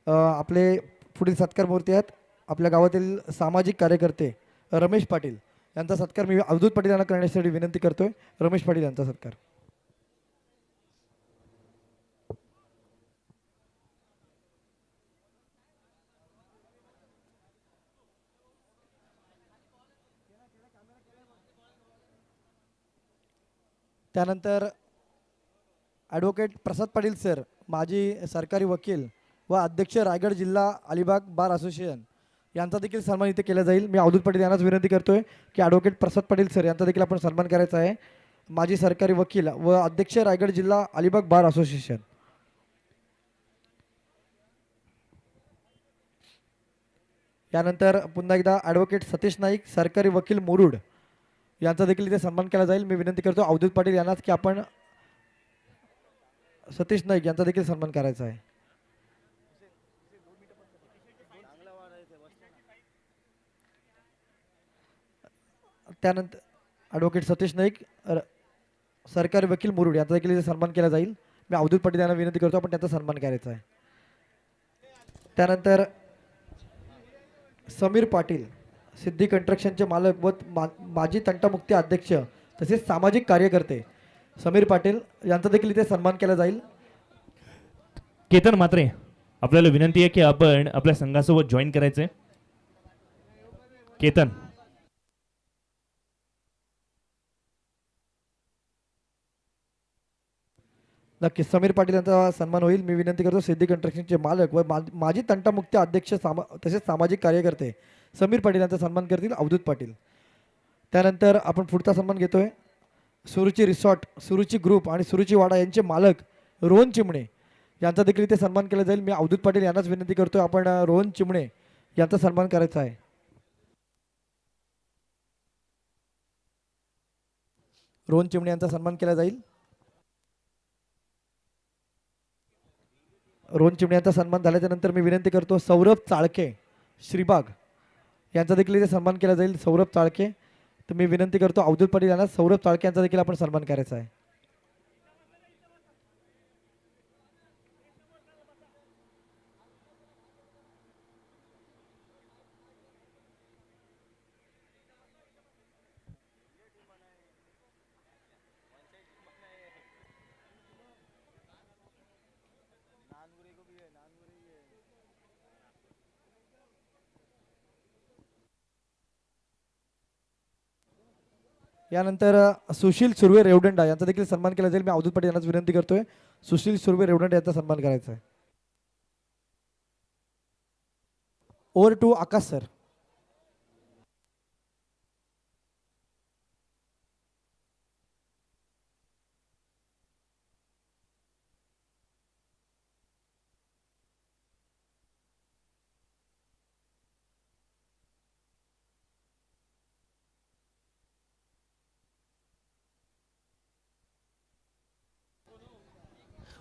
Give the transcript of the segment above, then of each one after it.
आपले पुढील सत्कार मूर्ती आहेत आपल्या गावातील सामाजिक कार्यकर्ते रमेश पाटील यांचा सत्कार मी अवधूत पाटील यांना करण्यासाठी विनंती करतोय. रमेश पाटील यांचा सत्कार. त्यानंतर ॲडव्होकेट प्रसाद पाटील सर, माजी सरकारी वकील व अध्यक्ष रायगड जिल्हा अलिबाग बार असोसिएशन यांचा देखील सन्मान इथे केला जाईल. मी अवधूत पाटील यांनाच विनंती करतोय की ॲडव्होकेट प्रसाद पाटील सर यांचा देखील आपण सन्मान करायचा आहे. माजी सरकारी वकील व अध्यक्ष रायगड जिल्हा अलिबाग बार असोसिएशन. यानंतर पुन्हा एकदा ॲडव्होकेट सतीश नाईक, सरकारी वकील मुरुड यांचा देखील इथे सन्मान केला जाईल. मी विनंती करतो अवधूत पाटील यांनाच की आपण सतीश नाईक यांचा देखील सन्मान करायचा आहे. त्यानंतर ॲडव्होकेट सतीश नाईक, सरकारी वकील मुरुड यांचा देखील इथे सन्मान केला जाईल. मी अवधूत पाटील यांना विनंती करतो आपण त्यांचा सन्मान करायचा आहे. त्यानंतर समीर पाटील, सिद्धी कंस्ट्रक्शनचे मालक व माजी तंटामुक्ती अध्यक्ष तसेच सामाजिक कार्यकर्ते समीर पाटील यांचा देखील इथे सन्मान केला जाईल. केतन म्हात्रे, आपल्याला विनंती आहे की आपण आपल्या संघासोबत जॉईन करायचंय. केतन. नक्कीच समीर पाटील यांचा सन्मान होईल. मी विनंती करतो सिद्धी कंस्ट्रक्शनचे मालक व माजी तंटामुक्ती अध्यक्ष तसेच सामाजिक कार्यकर्ते समीर पाटील यांचा सन्मान करतील अवधूत पाटील. त्यानंतर आपण पुढचा सन्मान घेतोय सुरुची रिसॉर्ट, सुरुची ग्रुप आणि सुरुची वाडा यांचे मालक रोहन चिमणे यांचा देखील इथे सन्मान केला जाईल. मी अवधूत पाटील यांनाच विनंती करतोय आपण रोहन चिमणे यांचा सन्मान करायचा आहे. रोहन चिमणे यांचा सन्मान केला जाईल. रोहन चिमणे यांचा सन्मान झाल्याच्या नंतर मी विनंती करतो सौरभ चाळके, श्रीबाग यांचा देखील इथे सन्मान केला जाईल. सौरभ चाळके, तर मी विनंती करतो अवधूत पाटील यांना सौरभ चाळके यांचा देखील आपण सन्मान करायचा आहे. यानंतर सुशील सुर्वे रेवदंडा यांचा देखील सन्मान केला जाईल. मी अवधूत पाटील यांनाच विनंती करतोय सुशील सुर्वे रेवदंडा यांचा सन्मान करायचा आहे. Over to Akash sir.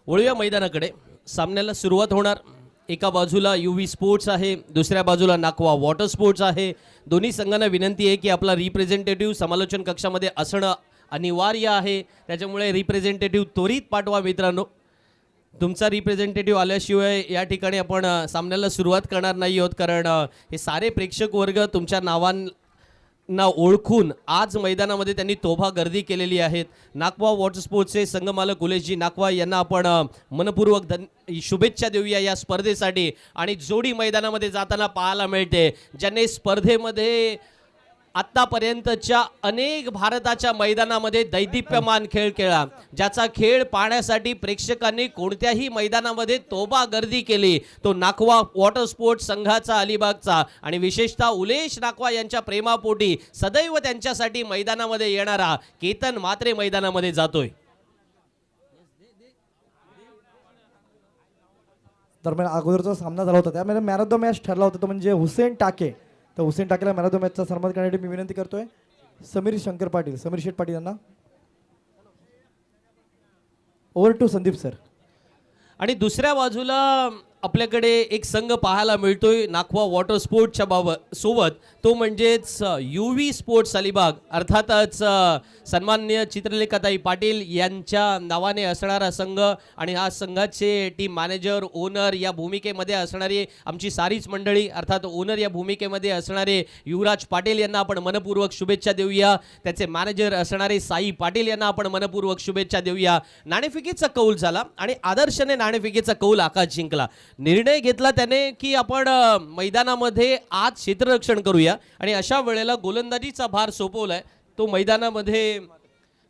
वळूया मैदानाकडे. सामन्याला सुरुवात होणार. एका बाजूला UV स्पोर्ट्स आहे, दुसऱ्या बाजूला नाकवा वॉटर स्पोर्ट्स आहे. दोन्ही संघांना विनंती आहे की आपला रिप्रेझेंटेटिव्ह समालोचन कक्षामध्ये असणं अनिवार्य आहे. त्याच्यामुळे रिप्रेझेंटेटिव्ह त्वरित पाठवा मित्रांनो. तुमचा रिप्रेझेंटेटिव्ह आल्याशिवाय या ठिकाणी आपण सामन्याला सुरुवात करणार नाही आहोत, कारण हे सारे प्रेक्षक वर्ग तुमच्या नावांना ओळखून आज मैदानामध्ये त्यांनी तोफा गर्दी केलेली आहेत. नाकवा वॉटर स्पोर्ट्सचे संघमालक उलेशजी नाकवा यांना आपण मनपूर्वक शुभेच्छा देऊया या स्पर्धेसाठी. आणि जोडी मैदानामध्ये जाताना पाहायला मिळते, ज्यांनी स्पर्धेमध्ये आत्तापर्यंतच्या अनेक भारताच्या मैदानामध्ये दैदिप्यमान खेळ खेळला, ज्याचा खेळ पाहण्यासाठी प्रेक्षकांनी कोणत्याही मैदानामध्ये तोबा गर्दी केली, तो नाकवा वॉटर स्पोर्ट्स संघाचा अलिबागचा आणि विशेषतः उलेश नाकवा यांच्या प्रेमापोटी सदैव त्यांच्यासाठी मैदानामध्ये येणारा केतन म्हात्रे मैदानामध्ये जातोय. दरम्यान अगोदरचा सामना झाला होता त्यामध्ये मॅन ऑफ द मॅच ठरला होता तो म्हणजे हुसेन टाके. तर हुसेन टाकेला मॅन ऑफ द मॅचचा सन्मान करण्यासाठी मी विनंती करतोय समीर शंकर पाटील, समीर शेठ पाटील यांना. Over to Sandeep sir. आणि दुसऱ्या बाजूला आपल्याकडे एक संघ पाहायला मिळतोय नाखवा वॉटर स्पोर्टच्या सोबत, तो म्हणजेच UV स्पोर्ट्स अलिबाग, अर्थातच सन्माननीय चित्रलेखाताई पाटील यांच्या नावाने असणारा संघ आणि हा संघाचे टीम मॅनेजर, ओनर या भूमिकेमध्ये असणारी आमची सारीच मंडळी, अर्थात ओनर या भूमिकेमध्ये असणारे युवराज पाटील यांना आपण मनपूर्वक शुभेच्छा देऊया. त्याचे मॅनेजर असणारे साई पाटील यांना आपण मनपूर्वक शुभेच्छा देऊया. नाणेफेकीचा कौल झाला आणि आदर्शने नाणेफेकीचा कौल आकाश जिंकला. निर्णय घेतला त्याने की आपण मैदानामध्ये आज क्षेत्ररक्षण करूया आणि अशा वेळेला गोलंदाजीचा भार सोपवलाय. तो मैदानामध्ये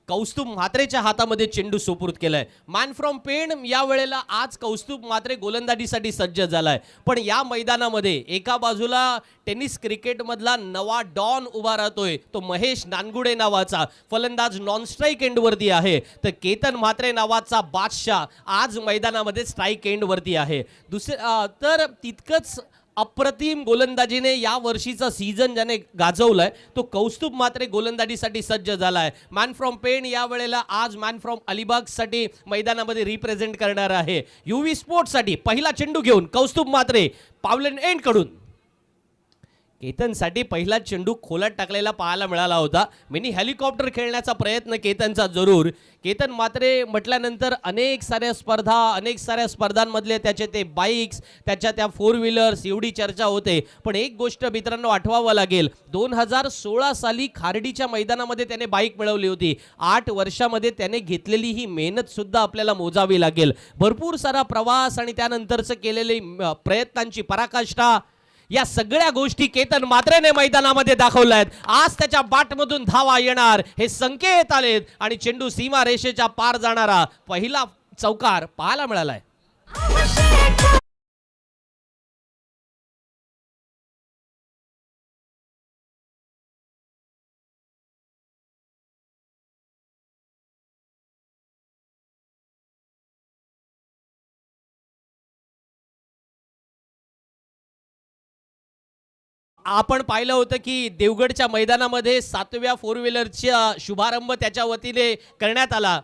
कौस्तुभ म्हात्रेच्या हातामध्ये चेंडू सुपूर्द केलाय. मॅन फ्रॉम पेण या वेळेला आज कौस्तुभ म्हात्रे गोलंदाजीसाठी सज्ज झालाय. पण या मैदानामध्ये एका बाजूला टेनिस क्रिकेटमधला नवा डॉन उभा राहतोय, तो महेश नानगुडे नावाचा फलंदाज नॉन स्ट्राईक एंडवरती आहे. तर केतन म्हात्रे नावाचा बादशाह आज मैदानामध्ये स्ट्राईक एंडवरती आहे. तर तितकंच अप्रतिम गोलंदाजीने या वर्षीचा सीझन ज्याने गाजवलाय तो कौस्तुभ म्हात्रे गोलंदाजीसाठी सज्ज झालाय. मॅन फ्रॉम पेण या वेळेला आज मॅन फ्रॉम अलिबागसाठी मैदानामध्ये रिप्रेझेंट करणार आहे. UV स्पोर्ट्ससाठी पहिला चेंडू घेऊन कौस्तुभ म्हात्रे पावलन एंड कडून केतनसाठी पहिला चेंडू खोलात टाकलेला पाहायला मिळाला होता. मिनी हेलिकॉप्टर खेळण्याचा प्रयत्न केतनचा जरूर. केतन म्हात्रे म्हटल्यानंतर अनेक साऱ्या स्पर्धांमधले त्याचे ते बाईक्स, त्याच्या त्या 4 व्हीलर्स एवढी चर्चा होते. पण एक गोष्ट मित्रांनो आठवावं लागेल, 2016 साली खार्डीच्या मैदानामध्ये त्याने बाईक मिळवली होती. 8 वर्षामध्ये त्याने घेतलेली ही मेहनत सुद्धा आपल्याला मोजावी लागेल. भरपूर सारा प्रवास आणि त्यानंतरचं केलेली प्रयत्नांची पराकाष्ठा, या सगळ्या गोष्टी केतन म्हात्रेने मैदानामध्ये दाखवल्या आहेत. आज त्याच्या बॅटमधून धावा येणार हे संकेत आलेत आणि चेंडू सीमा रेषेच्या पार जाणारा पहिला चौकार पाहायला मिळालाय. आपण पाहिलं होतं की देवगडच्या मैदानामध्ये 7व्या 4 व्हीलरचा शुभारंभ त्याच्या वतीने करण्यात आला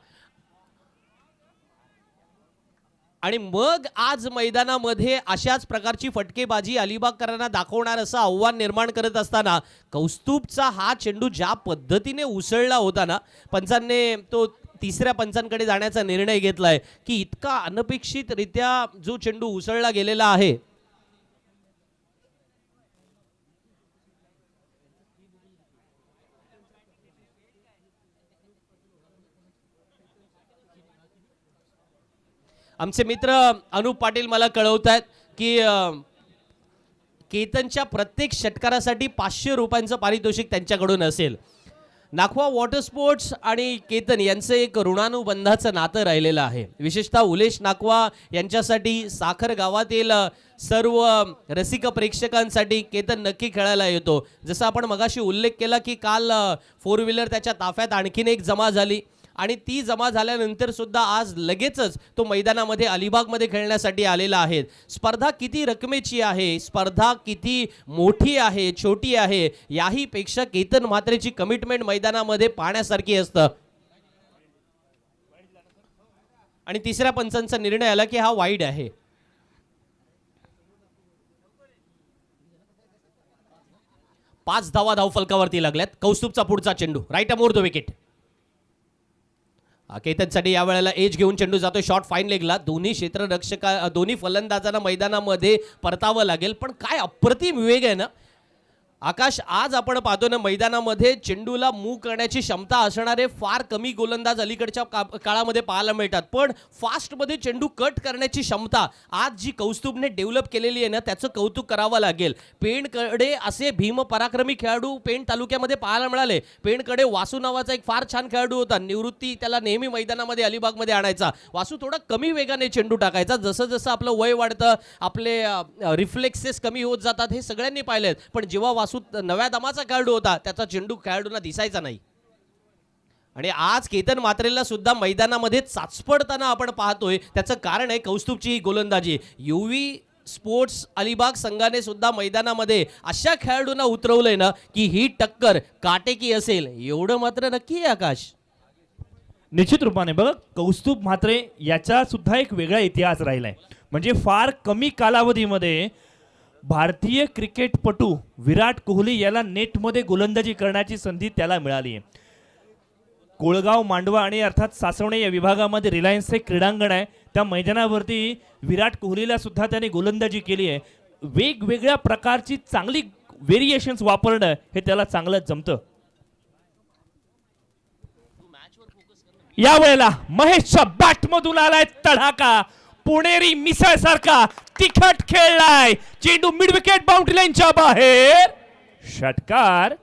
आणि मग आज मैदानामध्ये अशाच प्रकारची फटकेबाजी अलिबागकरांना दाखवणार असं आव्हान निर्माण करत असताना कौस्तुभचा हा चेंडू ज्या पद्धतीने उसळला होता ना, पंचांनी तो तिसऱ्या पंचांकडे जाण्याचा निर्णय घेतलाय की इतका अनपेक्षितरित्या जो चेंडू उसळला गेलेला आहे. आमचे मित्र अनुप पाटील मला कळवतात की केतनच्या प्रत्येक षटकारासाठी 500 रुपयांचं पारितोषिक त्यांच्याकडून असेल. नाखवा वॉटर स्पोर्ट्स आणि केतन यांचं एक ऋणानुबंधाचं नातं राहिलेलं आहे. विशेषतः उलेश नाखवा यांच्यासाठी साखर गावातील सर्व रसिक प्रेक्षकांसाठी केतन नक्की खेळायला येतो. जसं आपण मगाशी उल्लेख केला की काल 4 व्हीलर त्याच्या ताफ्यात आणखीन एक जमा झाली आणि ती जमा झाल्यानंतर सुद्धा आज लगेचच तो मैदानामध्ये अलिबागमध्ये खेळण्यासाठी आलेला आहे. स्पर्धा किती रकमेची आहे, स्पर्धा किती मोठी आहे, छोटी आहे, याही पेक्षा केतन म्हात्रेची कमिटमेंट मैदानामध्ये पाहण्यासारखी असतं. आणि तिसऱ्या पंचांचा निर्णय आला की हा वाईड आहे. पाच धावा फलकावरती लागल्यात. कौस्तुभचा पुढचा चेंडू राईट अमोर द विकेट. केतनसाठी या वेळेला एज घेऊन चेंडू जातोय शॉर्ट फाईन लेगला. दोन्ही फलंदाजांना मैदानामध्ये परतावं लागेल. पण काय अप्रतिम वेग आहे ना आकाश. आज आपण पाहतो ना मैदानामध्ये चेंडूला मूव करण्याची क्षमता असणारे फार कमी गोलंदाज अलीकडच्या काळामध्ये पाहायला मिळतात. पण फास्टमध्ये चेंडू कट करण्याची क्षमता आज जी कौस्तुभने डेव्हलप केलेली आहे ना, त्याचं कौतुक करावं लागेल. पेणकडे असे भीम पराक्रमी खेळाडू पेण तालुक्यामध्ये पाहायला मिळाले. पेणकडे वासू नावाचा एक फार छान खेळाडू होता. निवृत्ती त्याला नेहमी मैदानामध्ये अलिबागमध्ये आणायचा. वासू थोडा कमी वेगाने चेंडू टाकायचा. जसं जसं आपलं वय वाढतं आपले रिफ्लेक्सेस कमी होत जातात हे सगळ्यांनी पाहिलेत. पण जेव्हा नव्या दमाचा खेळाडू होता त्याचा चेंडू खेळाडूंना दिसायचा नाही. आणि आज केतन म्हात्रेला सुद्धा मैदानामध्ये चाचपडताना आपण पाहतोय. त्याचं कारण आहे कौस्तुभची गोलंदाजी. UV स्पोर्ट्स अलिबाग संघाने सुद्धा मैदानामध्ये अशा खेळाडूंना उतरवलंय ना की ही टक्कर काटेकी असेल एवढं मात्र नक्की आहे आकाश. निश्चित रूपाने बघा कौस्तुभ म्हात्रे याचा सुद्धा एक वेगळा इतिहास राहिलाय. म्हणजे फार कमी कालावधीमध्ये भारतीय क्रिकेटपटू विराट कोहली याला नेटमध्ये गोलंदाजी करण्याची संधी त्याला मिळाली आहे. कोळगाव, मांडवा आणि अर्थात सासवणे या विभागामध्ये रिलायन्सचे क्रीडांगण आहे. त्या मैदानावरती विराट कोहलीला सुद्धा त्याने गोलंदाजी केली आहे. वेगवेगळ्या प्रकारची चांगली व्हेरिएशन्स वापरणं हे त्याला चांगलं जमतं. यावेळेला महेशच्या बॅटमधून आलाय तडाखा. पुणेरी मिसळ सारखा तिखट खेळलाय. चेंडू मिड विकेट बाउंड्री लाईनच्या बाहेर. षटकार.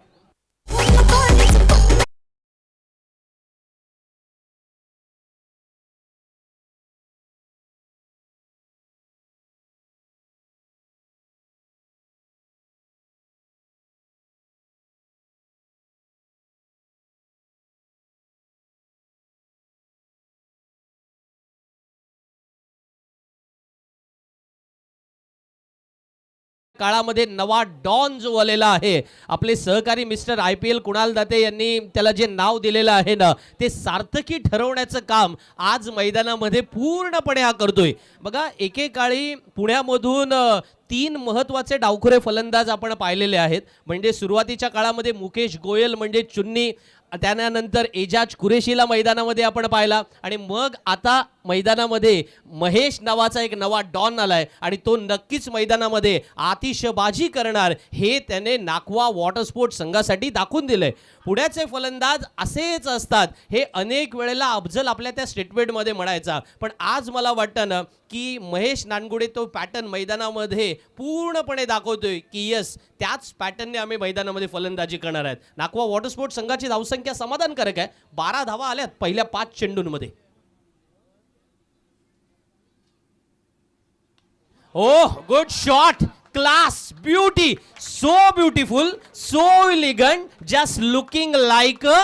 काळामध्ये नवा डॉन जो आलेला आहे, आपले सहकारी मिस्टर IPL कुणाल दाते यांनी त्याला जे नाव दिलेलं आहे ना, ते सार्थकी ठरवण्याचं काम आज मैदानामध्ये पूर्णपणे हा करतोय. बघा, एकेकाळी पुण्यामधून 3 महत्त्वाचे डावखुरे फलंदाज आपण पाहिलेले आहेत. म्हणजे सुरुवातीच्या काळामध्ये मुकेश गोयल म्हणजे चुन्नी, त्यानंतर एजाज कुरेशीला मैदानामध्ये आपण पाहिला, आणि मग आता मैदानामध्ये महेश नावाचा एक नवा डॉन आलाय आणि तो नक्कीच मैदानामध्ये आतिषबाजी करणार हे त्याने नाकवा वॉटर स्पोर्ट्स संघासाठी दाखवून दिलंय. पुण्याचे फलंदाज असेच असतात हे अनेक वेळेला अफजल आपल्या त्या स्टेटमेंटमध्ये म्हणायचा, पण आज मला वाटतं ना की महेश नानगुडे तो पॅटर्न मैदानामध्ये पूर्णपणे दाखवतोय की यस, त्याच पॅटर्नने आम्ही मैदानामध्ये फलंदाजी करणार आहेत. नाकवा वॉटर स्पोर्ट्स संघाची धावसंख्या समाधानकारक आहे. 12 धावा आल्यात पहिल्या 5 चेंडूंमध्ये. Oh, good shot, class, beauty, so beautiful, so elegant, just looking like a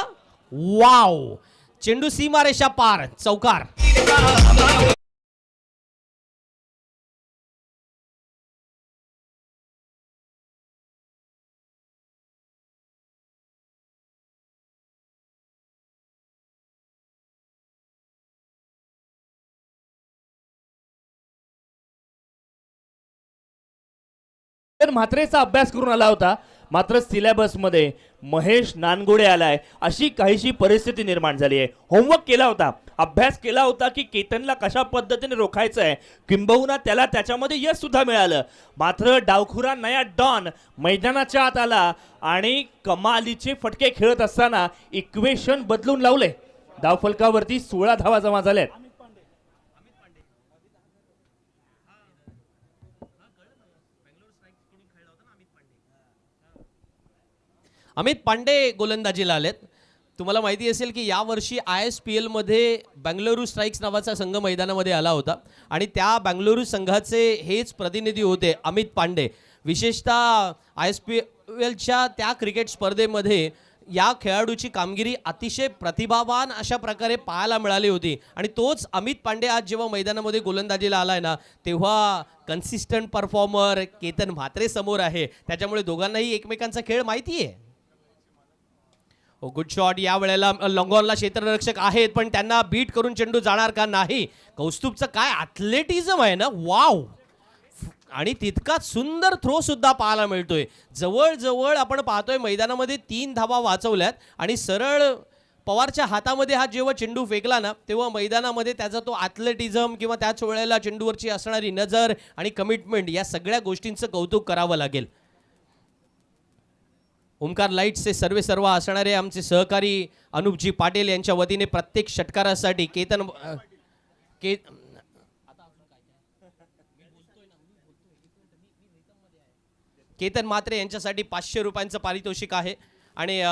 wow. चेंडू सीमारेषा पार, चौकार. म्हात्रेचा अभ्यास करून आला होता, मात्र सिलेबसमध्ये महेश नानगुडे आलाय अशी काहीशी परिस्थिती निर्माण झाली आहे. होमवर्क केला होता, अभ्यास केला होता की केतनला कशा पद्धतीने रोखायचं आहे, किंबहुना त्याला त्याच्यामध्ये यश सुद्धा मिळालं. मात्र डावखुरा नया डॉन मैदानाच्या आत आला आणि कमालीचे फटके खेळत असताना इक्वेशन बदलून लावले. धावफलकावरती 16 धावा जमा झाल्यात. अमित पांडे गोलंदाजीला आलेत. तुम्हाला माहिती असेल की यावर्षी ISPL मध्ये बंगळुरू स्ट्राइक्स नावाचा संघ मैदानामध्ये आला होता आणि त्या बंगळुरू संघाचे हेच प्रतिनिधी होते अमित पांडे. विशेषतः ISPLच्या त्या क्रिकेट स्पर्धेमध्ये या खेळाडूची कामगिरी अतिशय प्रतिभावान अशा प्रकारे पाहायला मिळाली होती आणि तोच अमित पांडे आज जेव्हा मैदानामध्ये गोलंदाजीला आलाय ना, तेव्हा कन्सिस्टंट परफॉर्मर केतन म्हात्रे समोर आहे. त्याच्यामुळे दोघांनाही एकमेकांचा खेळ माहिती आहे. Good shot. या वेळेला लॉंगॉनला क्षेत्ररक्षक आहेत, पण त्यांना बीट करून चेंडू जाणार का नाही. कौस्तुभचं काय ॲथलेटिझम आहे ना, वाव. आणि तितकाच सुंदर थ्रो सुद्धा पाहायला मिळतोय. जवळजवळ आपण पाहतोय मैदानामध्ये 3 धावा वाचवल्यात आणि सरळ पवारच्या हातामध्ये हा जेव्हा चेंडू फेकला ना, तेव्हा मैदानामध्ये त्याचा तो ॲथलेटिझम किंवा त्याच वेळेला चेंडूवरची असणारी नजर आणि कमिटमेंट या सगळ्या गोष्टींचं कौतुक करावं लागेल. ओमकार लाईट्सचे सर्व असणारे आमचे सहकारी अनुपजी पाटील यांच्या वतीने प्रत्येक षटकारासाठी केतन म्हात्रे यांच्यासाठी 500 रुपयांचं पारितोषिक आहे. आणि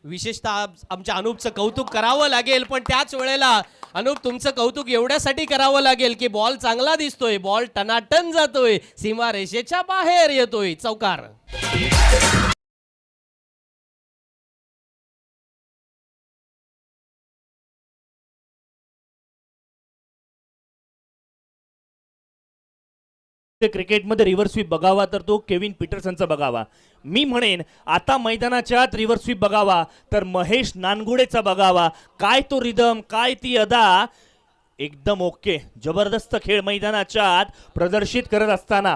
विशेषतः आमच्या अनुपचं कौतुक करावं लागेल, पण त्याच वेळेला अनुप तुमचं कौतुक एवढ्यासाठी करावं लागेल की बॉल चांगला दिसतोय, बॉल टनाटन जातोय, सीमारेषेच्या बाहेर येतोय, चौकार. क्रिकेटमध्ये रिव्हर्स स्वीप बघावा तर तो केविन पीटरसनचा बघावा. मी म्हणेन आता मैदानाच्या आत रिव्हर्स स्वीप बघावा तर महेश नानगुडेचा बघावा. काय तो रिदम, काय ती अदा. एकदम ओके, जबरदस्त खेळ मैदानाच्या आत प्रदर्शित करत असताना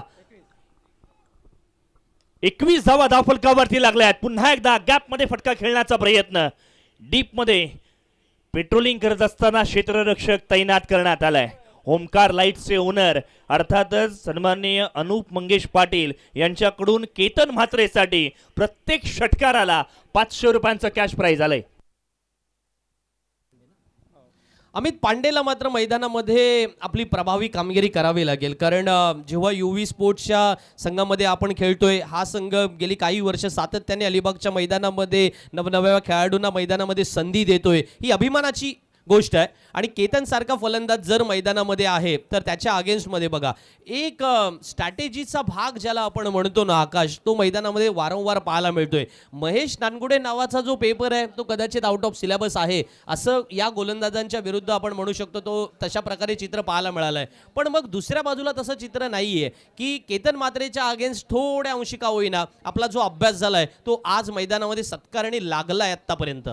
21 धावा धावफलकावरती लागल्यात. पुन्हा एकदा गॅप मध्ये फटका खेळण्याचा प्रयत्न, डीप मध्ये पेट्रोलिंग करत असताना क्षेत्ररक्षक तैनात करण्यात आलाय. ओमकार लाईट्सचे ओनर अर्थातच सन्माननीय अनुप मंगेश पाटील यांच्याकडून केतन म्हात्रेसाठी प्रत्येक षटकाराला 500 रुपयांचं कॅश प्राइज आलंय. अमित पांडेला मात्र मैदानामध्ये आपली प्रभावी कामगिरी करावी लागेल, कारण जेव्हा UV स्पोर्ट्सच्या संघामध्ये आपण खेळतोय, हा संघ गेली काही वर्ष सातत्याने अलिबागच्या मैदानामध्ये नवनव्या खेळाडूंना मैदानामध्ये संधी देतोय, ही अभिमानाची गोष्ट आहे. आणि केतन सारखा फलंदाज जर मैदानामध्ये आहे तर त्याच्या अगेन्स्टमध्ये बघा एक स्ट्रॅटेजीचा भाग ज्याला आपण म्हणतो ना आकाश, तो मैदानामध्ये वारंवार पाहायला मिळतोय. महेश नानगुडे नावाचा जो पेपर आहे तो कदाचित आउट ऑफ सिलेबस आहे असं या गोलंदाजांच्या विरुद्ध आपण म्हणू शकतो, तो तशा प्रकारे चित्र पाहायला मिळालंय. पण मग दुसऱ्या बाजूला तसं चित्र नाहीये की केतन म्हात्रेच्या अगेन्स्ट थोड्या अंशी का होईना आपला जो अभ्यास झालाय तो आज मैदानामध्ये सत्कारणी लागलाय आतापर्यंत.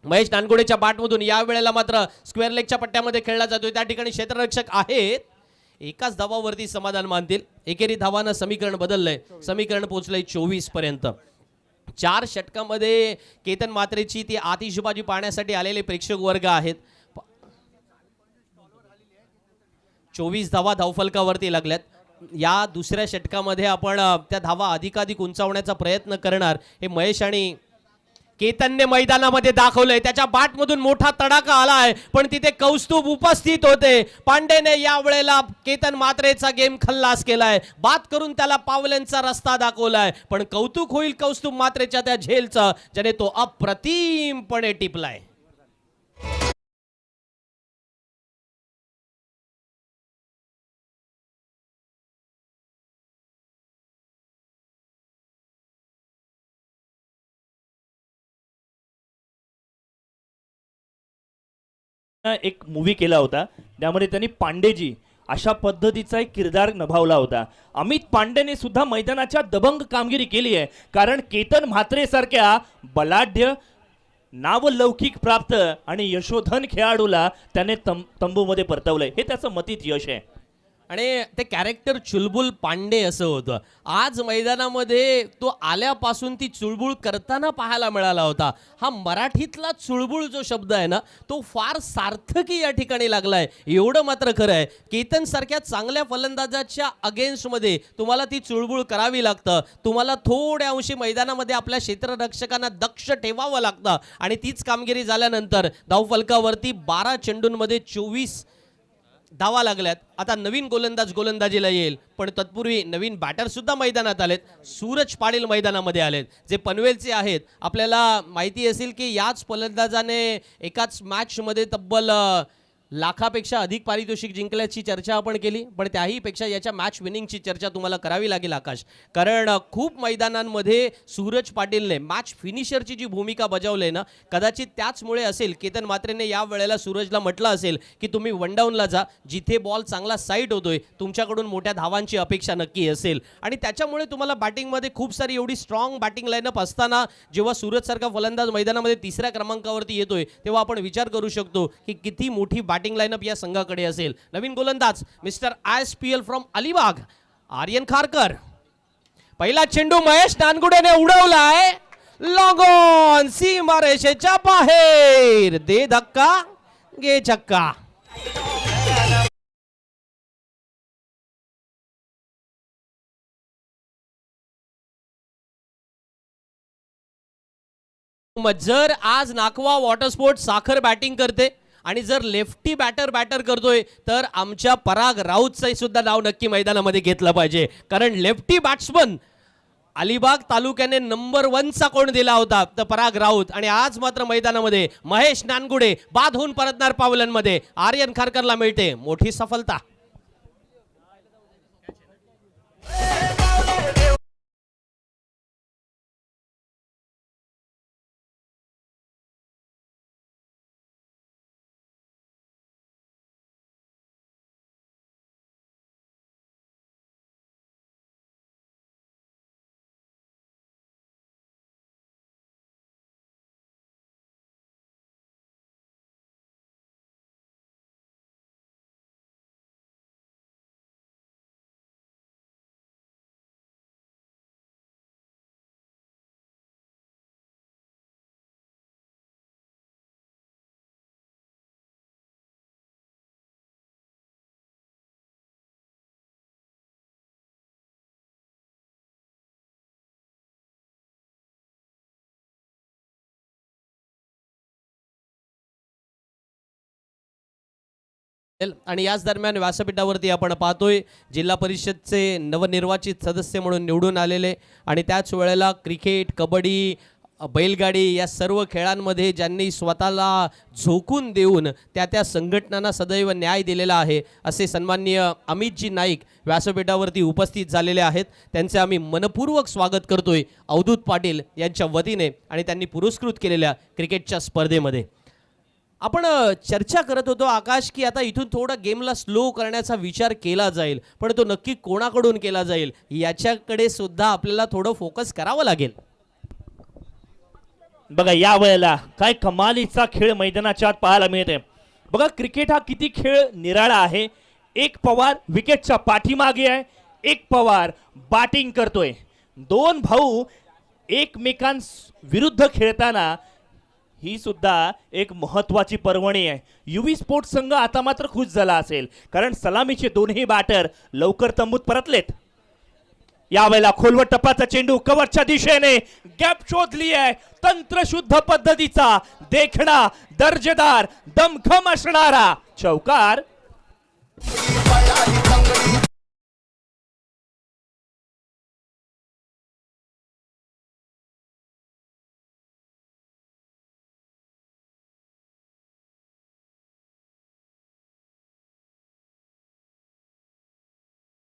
महेश नानगुडेच्या बॅटमधून या वेळेला मात्र स्क्वेअर लेगच्या पट्ट्यामध्ये खेळला जातोय. त्या ठिकाणी क्षेत्ररक्षक आहेत, एकाच धावावरती समाधान मानतील. एकेरी धावानं समीकरण बदललंय, समीकरण पोहोचलंय 24 पर्यंत. 4 षटकामध्ये केतन म्हात्रेची ती आतिषबाजी पाहण्यासाठी आलेले प्रेक्षक वर्ग आहेत. 24 धावा धावफलकावरती लागल्यात. या दुसऱ्या षटकामध्ये आपण त्या धावा अधिकाधिक उंचावण्याचा प्रयत्न करणार हे महेश आणि केतनने मैदानामध्ये दाखवलंय. त्याच्या बॅटमधून मोठा तडाखा आलाय पण तिथे कौस्तुभ उपस्थित होते. पांडेने या वेळेला केतन म्हात्रेचा गेम खल्लास केलाय, बाद करून त्याला पावलांचा रस्ता दाखवलाय. पण कौतुक होईल कौस्तुभ म्हात्रेच्या त्या झेलचं, ज्याने तो अप्रतिमपणे टिपलाय. एक मूवी केला होता, त्यामध्ये त्यांनी पांडेजी अशा पद्धतीचा एक किरदार निभावला होता. अमित पांडेने सुद्धा मैदानाच्या दबंग कामगिरी केली आहे, कारण केतन म्हात्रे सारख्या बलाढ्य नावलौकिक प्राप्त आणि यशोधन खेळाडूला त्याने तंबूमध्ये परतवलंय, हे त्याचं मतीत यश आहे. आणि ते कॅरेक्टर चुलबुल पांडे असं होतं. आज मैदानामध्ये तो आल्यापासून ती चुळबुळ करताना पाहायला मिळाला होता. हा मराठीतला चुळबुळ जो शब्द आहे ना तो फार सार्थकी या ठिकाणी लागलाय. एवढं मात्र खरं आहे, केतन सारख्या चांगल्या फलंदाजाच्या अगेन्स्टमध्ये तुम्हाला ती चुळबुळ करावी लागतं. तुम्हाला थोड्या अंशी मैदानामध्ये आपल्या क्षेत्ररक्षकांना दक्ष ठेवावं लागतं. आणि तीच कामगिरी झाल्यानंतर धावफलकावरती 12 चेंडूंमध्ये 24 धावा लागल्यात. आता नवीन गोलंदाज गोलंदाजीला येईल, पण तत्पूर्वी नवीन बॅटर सुद्धा मैदानात आलेत. सूरज पाटील मैदानामध्ये आलेत, जे पनवेलचे आहेत. आपल्याला माहिती असेल की याच फलंदाजाने एकाच मॅचमध्ये तब्बल लाखापेक्षा अधिक पारितोषिक जिंकल्याची चर्चा आपण केली, पण त्याही पेक्षा याच्या मॅच विनिंगची चर्चा तुम्हाला करावी लागेल आकाश. कारण खूप मैदानांमध्ये सूरज पाटीलने मॅच फिनिशरची जी भूमिका बजावली ना, कदाचित त्याचमुळे असेल केतन म्हात्रेने या वेळेला सूरजला म्हटलं असेल की तुम्ही वन डाऊनला जा, जिथे बॉल चांगला साईट होतोय तुमच्याकडून मोठ्या धावांची अपेक्षा नक्की असेल. आणि त्याच्यामुळे तुम्हाला बॅटिंगमध्ये खूप सारी एवढी स्ट्रॉंग बॅटिंग लाईनअप असताना जेव्हा सूरजसारखा फलंदाज मैदानामध्ये 3ऱ्या क्रमांकावरती येतोय तेव्हा आपण विचार करू शकतो की किती मोठी बॅटिंग लाईनअप या संघाकडे असेल. नवीन गोलंदाज mister ISPL from Alibag Aryan Kharkar. पहिला चेंडू महेश नानगुडेने उडवलाय, लॉंग ऑन, सीमारेषेच्या बाहेर, दे धक्का घे छक्का. जर आज Nakwa water sport Sakhar batting करते आणि जर लेफ्टी बॅटर करतोय तर आमच्या पराग राऊतचं सुद्धा नाव नक्की मैदानामध्ये घेतलं पाहिजे. कारण लेफ्टी बॅट्समन अलिबाग तालुक्याने नंबर 1चा कोण दिला होता तर पराग राऊत. आणि आज मात्र मैदानामध्ये महेश नानगुडे बाद होऊन परतणार पावलांमध्ये. आर्यन खारकरला मिळते मोठी सफलता. आणि याच दरम्यान व्यासपीठावरती आपण पाहतोय जिल्हा परिषदचे नवनिर्वाचित सदस्य म्हणून निवडून आलेले आणि त्याच वेळेला क्रिकेट, कबड्डी, बैलगाडी या सर्व खेळांमध्ये ज्यांनी स्वतःला झोकून देऊन त्या संघटनांना सदैव न्याय दिलेला आहे असे सन्माननीय अमितजी नाईक व्यासपीठावरती उपस्थित झालेले आहेत. त्यांचे आम्ही मनपूर्वक स्वागत करतोय अवधूत पाटील यांच्या वतीने आणि त्यांनी पुरस्कृत केलेल्या क्रिकेटच्या स्पर्धेमध्ये. आपण चर्चा करत होतो आकाश की आता इथून थोडा गेमला स्लो करण्याचा विचार केला जाईल, पण तो नक्की कोणाकडून केला जाईल याच्याकडे सुद्धा आपल्याला थोडं फोकस करावं लागेल. बघा या वेळेला काय कमालीचा खेळ मैदानाच्या आत पाहायला मिळते. बघा क्रिकेट हा किती खेळ निराळा आहे. एक पवार विकेटच्या पाठीमागे आहे, एक पवार बॅटिंग करतोय. दोन भाऊ एकमेकांविरुद्ध खेळताना ही सुद्धा एक महत्वाची पर्वणी आहे. युवी स्पोर्ट्स संघ आता मात्र खुश झाला असेल, कारण सलामीचे दोन्ही बॅटर लवकर तंबूत परतलेत. यावेळेला खोलवर टप्पाचा चेंडू कव्हरच्या दिशेने गॅप शोधली आहे. तंत्रशुद्ध पद्धतीचा देखणा दर्जेदार दमखम असणारा चौकार.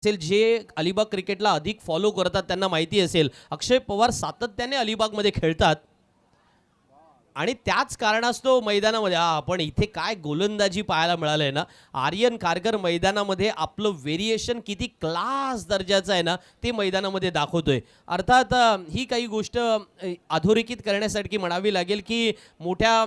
जे अलिबाग क्रिकेटला अधिक फॉलो करतात त्यांना माहिती असेल अक्षय पवार सातत्याने अलिबागमध्ये खेळतात आणि त्याच कारणास्तव मैदानामध्ये आपण इथे काय गोलंदाजी पाहायला मिळालंय ना. आर्यन खारकर मैदानामध्ये आपलं व्हेरिएशन किती क्लास दर्जाचं आहे ना ते मैदानामध्ये दाखवतोय. अर्थात ही काही गोष्ट अधोरेखित करण्यासाठी म्हणावी लागेल की मोठ्या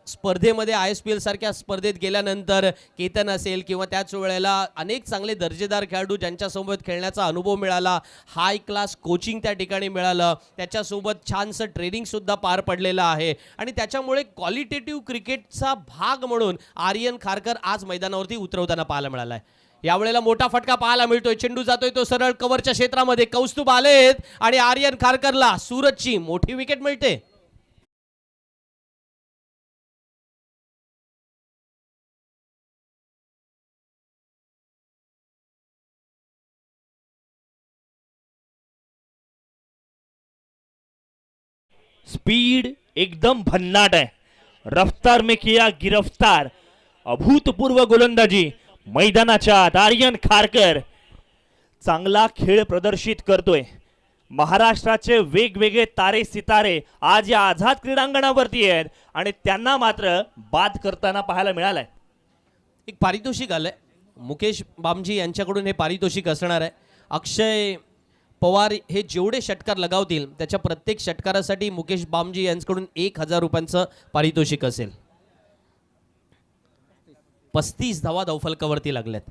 स्पर्धेमध्ये ISPL सारख्या स्पर्धेत गेल्यानंतर केतन असेल किंवा त्याच वेळेला अनेक चांगले दर्जेदार खेळाडू ज्यांच्यासोबत खेळण्याचा अनुभव मिळाला, हाय क्लास कोचिंग त्या ठिकाणी मिळालं, त्याच्यासोबत छानसं ट्रेनिंगसुद्धा पार पडलेलं आहे आणि त्याच्यामुळे क्वालिटेटिव्ह क्रिकेटचा भाग म्हणून आर्यन खारकर आज मैदानावरती उतरवताना पाहायला मिळाला आहे. यावेळेला मोठा फटका पाहायला मिळतोय. चेंडू जातोय तो सरळ कव्हरच्या क्षेत्रामध्ये. कौस्तुभ आलेत आणि आर्यन खारकरला सूरजची मोठी विकेट मिळते. स्पीड एकदम भन्नाट है. रफ्तार में किया गिरफ्तार. अभूतपूर्व गोलंदाजी मैदानाच्या आत आर्यन खारकर चांगला खेळ प्रदर्शित करतोय. महाराष्ट्राचे वेगवेगळे तारे सितारे आज या आझाद क्रीडांगणावरती आहेत आणि त्यांना मात्र बाद करताना पाहायला मिळालंय. एक पारितोषिक आलंय मुकेश बामजी यांच्याकडून. हे पारितोषिक असणार आहे. अक्षय पवार हे जेवढे षटकार लगावतील त्याच्या प्रत्येक षटकारासाठी मुकेश बामजी यांच्याकडून 1000 रुपयांचं पारितोषिक असेल. 35 धावा धावफलकावरती लागल्यात.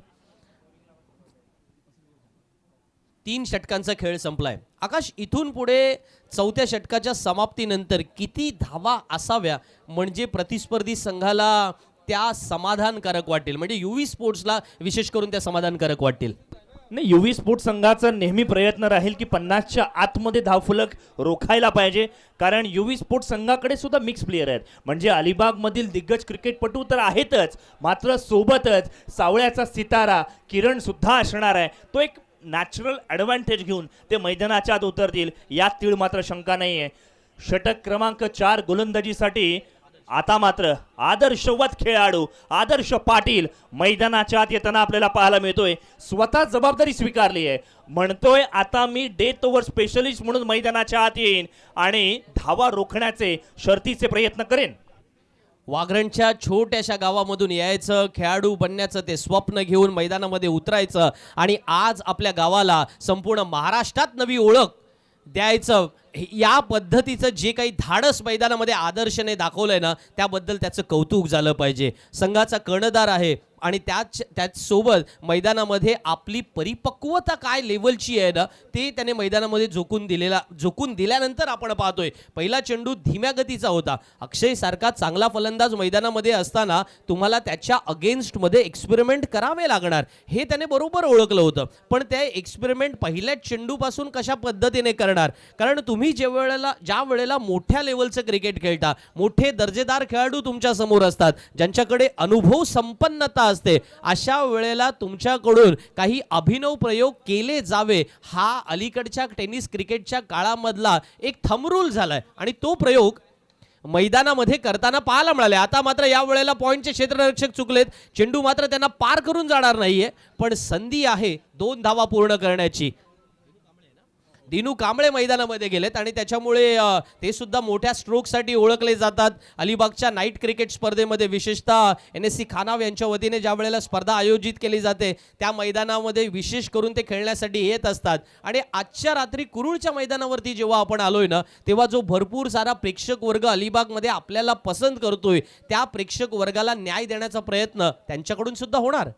3 षटकांचा खेळ संपलाय. आकाश, इथून पुढे चौथ्या षटकाच्या समाप्तीनंतर किती धावा असाव्या म्हणजे प्रतिस्पर्धी संघाला त्या समाधानकारक वाटेल, म्हणजे युवी स्पोर्ट्सला विशेष करून त्या समाधानकारक वाटेल? नाही, युवी स्पोर्ट्स संघाचा नेहमी प्रयत्न राहील की 50च्या आतमध्ये धावफलक रोखायला पाहिजे, कारण युवी स्पोर्ट्स संघाकडे सुद्धा मिक्स प्लेयर आहेत. म्हणजे अलिबागमधील दिग्गज क्रिकेटपटू तर आहेतच, मात्र सोबतच सावळ्याचा सितारा किरण सुद्धा असणार आहे. तो एक नॅचरल ॲडव्हान्टेज घेऊन ते मैदानाच्या आत उतरतील यात तीळ मात्र शंका नाही आहे. षटक क्रमांक 4 गोलंदाजीसाठी आता मात्र आदर्शवत खेळाडू आदर्श पाटील मैदानाच्या आत येताना आपल्याला पाहायला मिळतोय. स्वतः जबाबदारी स्वीकारली आहे, म्हणतोय आता मी डेथ ओव्हर स्पेशलिस्ट म्हणून मैदानाच्या आत येईन आणि धावा रोखण्याचे शर्तीचे प्रयत्न करेन. वाघरणच्या छोट्याशा गावामधून यायचं, खेळाडू बनण्याचं ते स्वप्न घेऊन मैदानामध्ये उतरायचं आणि आज आपल्या गावाला संपूर्ण महाराष्ट्रात नवी ओळख द्यायचं, या पद्धतीचं जे काही धाडस मैदानामध्ये आदर्शने दाखवलंय ना त्याबद्दल त्याचं कौतुक झालं पाहिजे. संघाचा कर्णधार आहे आणि त्याचसोबत मैदानामध्ये आपली परिपक्वता काय लेवलची आहे ना ते त्याने मैदानामध्ये झोकून दिल्यानंतर आपण पाहतोय. पहिला चेंडू धीम्या गतीचा होता. अक्षय सारखा चांगला फलंदाज मैदानामध्ये असताना तुम्हाला त्याच्या अगेन्स्टमध्ये एक्सपेरिमेंट करावे लागणार हे त्याने बरोबर ओळखलं होतं. पण त्या एक्सपेरिमेंट पहिल्याच चेंडूपासून कशा पद्धतीने करणार, कारण तुम्ही ज्या वेळेला मोठ्या लेवलचं क्रिकेट खेळता, मोठे दर्जेदार खेळाडू तुमच्या समोर असतात ज्यांच्याकडे अनुभव संपन्नता असते, अशा वेळेला तुमच्याकडून काही अभिनव प्रयोग केले जावे, हा अलीकडच्या टेनिस क्रिकेटच्या काळामधला एक थंब रूल झालाय आणि तो प्रयोग मैदानामध्ये करताना पाहायला मिळाले. आता मात्र या वेळेला पॉइंटचे क्षेत्ररक्षक चुकलेत, चेंडू मात्र त्यांना पार करून जाणार नाहीये, पण संधी आहे 2 धावा पूर्ण करण्याची. दिनू कांबळे मैदानामध्ये गेलेत आणि त्याच्यामुळे ते सुद्धा मोठ्या स्ट्रोकसाठी ओळखले जातात. अलिबागच्या नाईट क्रिकेट स्पर्धेमध्ये विशेषतः NSC खानाव यांच्या वतीने ज्या वेळेला स्पर्धा आयोजित केली जाते त्या मैदानामध्ये विशेष करून ते खेळण्यासाठी येत असतात. आणि आजच्या रात्री कुरुळच्या मैदानावरती जेव्हा आपण आलोय ना, तेव्हा जो भरपूर सारा प्रेक्षक वर्ग अलिबागमध्ये आपल्याला पसंत करतोय, त्या प्रेक्षक वर्गाला न्याय देण्याचा प्रयत्न त्यांच्याकडून सुद्धा होणार.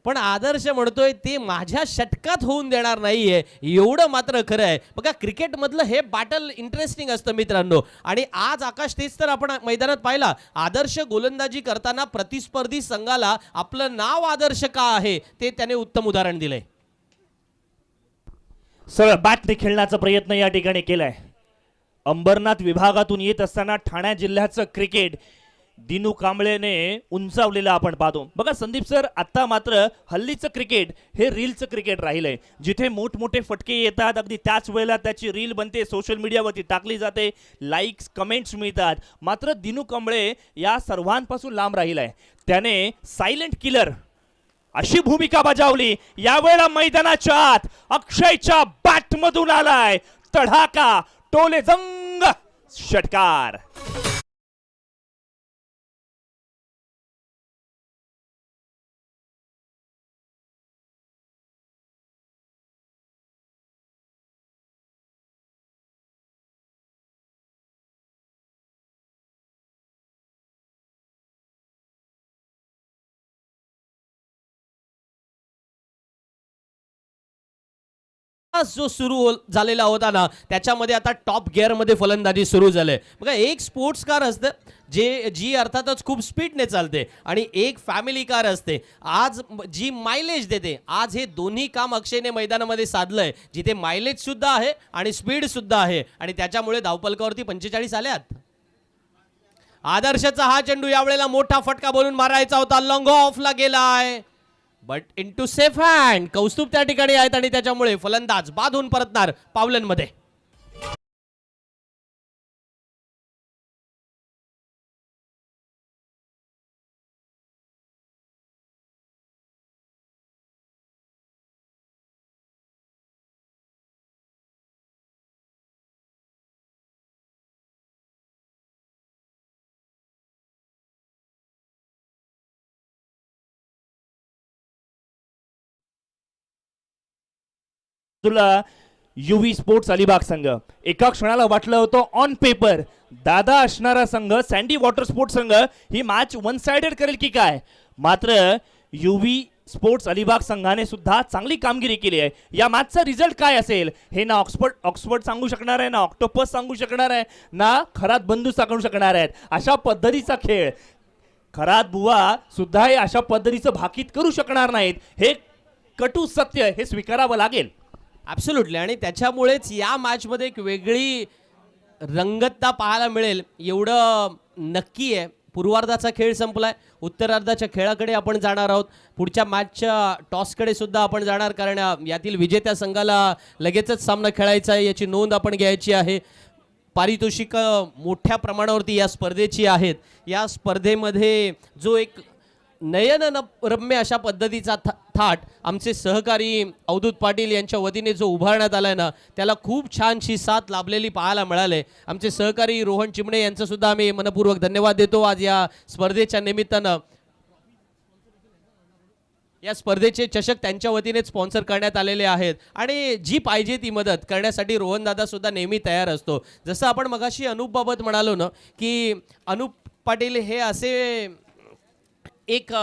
पण आदर्श म्हणतोय ते माझ्या षटकात होऊन देणार नाहीये, एवढं मात्र खरं आहे. बघा, क्रिकेटमधलं हे बॅटल इंटरेस्टिंग असतं मित्रांनो. आणि आज आकाश तेच तर आपण मैदानात पाहिला, आदर्श गोलंदाजी करताना प्रतिस्पर्धी संघाला आपलं नाव आदर्श का आहे ते त्याने उत्तम उदाहरण दिलंय. सरळ बॅटने खेळण्याचा प्रयत्न या ठिकाणी केलाय. अंबरनाथ विभागातून येत असताना ठाणे जिल्ह्याचं क्रिकेट दिनू कांबळेने उंचावलेलं आपण पाहतो. बघा संदीप सर, आता मात्र हल्लीचं क्रिकेट हे रीलचं क्रिकेट राहिलंय, जिथे मोठमोठे फटके येतात, अगदी त्याच वेळेला त्याची रील बनते, सोशल मीडियावरती टाकली जाते, लाईक्स कमेंट्स मिळतात. मात्र दिनू कांबळे या सर्वांपासून लांब राहिलाय. त्याने सायलेंट किलर अशी भूमिका बजावली. यावेळेला मैदानाच्या आत अक्षयच्या बॅटमधून आलाय तडाखा, टोले जंग षटकार. जो सुरू झालेला होता ना, त्याच्यामध्ये आता टॉप गिअरमध्ये फलंदाजी सुरू झाली. बघा, एक स्पोर्ट्स कार असते जी अर्थातच खूप स्पीडने चालते आणि एक फॅमिली कार असते आज जी मायलेज देते. आज हे दोन्ही काम अक्षयने मैदानामध्ये साधलंय, जिथे मायलेज सुद्धा आहे आणि स्पीड सुद्धा आहे आणि त्याच्यामुळे धावपलकावरती 45 आल्यात. आदर्शचा हा चेंडू यावेळेला मोठा फटका बोलून मारायचा होता, लॉंग ऑफला गेलाय, but into safe hand. Kaustubh त्या ठिकाणी आहेत आणि त्याच्यामुळे फलंदाज बाधून परतणार पावलांमध्ये. तुला युवी स्पोर्ट्स अलिबाग संघ, एका क्षणाला वाटलं होतं ऑन पेपर दादा असणारा संघ सँडी वॉटर स्पोर्ट्स संघ ही मॅच वन साइडेड करेल की काय. मात्र युवी स्पोर्ट्स अलिबाग संघाने सुद्धा चांगली कामगिरी केली आहे. या मॅचचा रिझल्ट काय असेल हे ना ऑक्सफर्ड सांगू शकणार आहे, ना ऑक्टोपस सांगू शकणार आहे, ना खरात बंधू सांगू शकणार आहेत. अशा पद्धतीचा खेळ खरात बुवा सुद्धा हे अशा पद्धतीचं भाकीत करू शकणार नाहीत. हे कटू सत्य हे स्वीकारावं लागेल. ॲब्सोल्युटली. आणि त्याच्यामुळेच या मॅचमध्ये एक वेगळी रंगतता पाहायला मिळेल एवढं नक्की आहे. पूर्वार्धाचा खेळ संपलाय, उत्तरार्धाच्या खेळाकडे आपण जाणार आहोत. पुढच्या मॅचच्या टॉसकडे सुद्धा आपण जाणार, कारण यातील विजेत्या संघाला लगेचच सामना खेळायचा आहे, याची नोंद आपण घ्यायची आहे. पारितोषिक मोठ्या प्रमाणावरती या स्पर्धेची आहेत. या स्पर्धेमध्ये जो एक नयनरम्य अशा पद्धतीचा थाट आमचे सहकारी अवधूत पाटील यांच्या वतीने जो उभारण्यात आलाय ना, त्याला खूप छानशी साथ लाभलेली पाहायला मिळाले. आमचे सहकारी रोहन चिमणे यांचं सुद्धा आम्ही मनपूर्वक धन्यवाद देतो. आज या स्पर्धेच्या निमित्तानं या स्पर्धेचे चषक त्यांच्या वतीने स्पॉन्सर करण्यात आलेले आहेत आणि जी पाहिजे ती मदत करण्यासाठी रोहन दादा सुद्धा नेहमी तयार असतो. जसं आपण मगाशी अनूप बाबत म्हणालो ना, की अनूप पाटील हे असे एक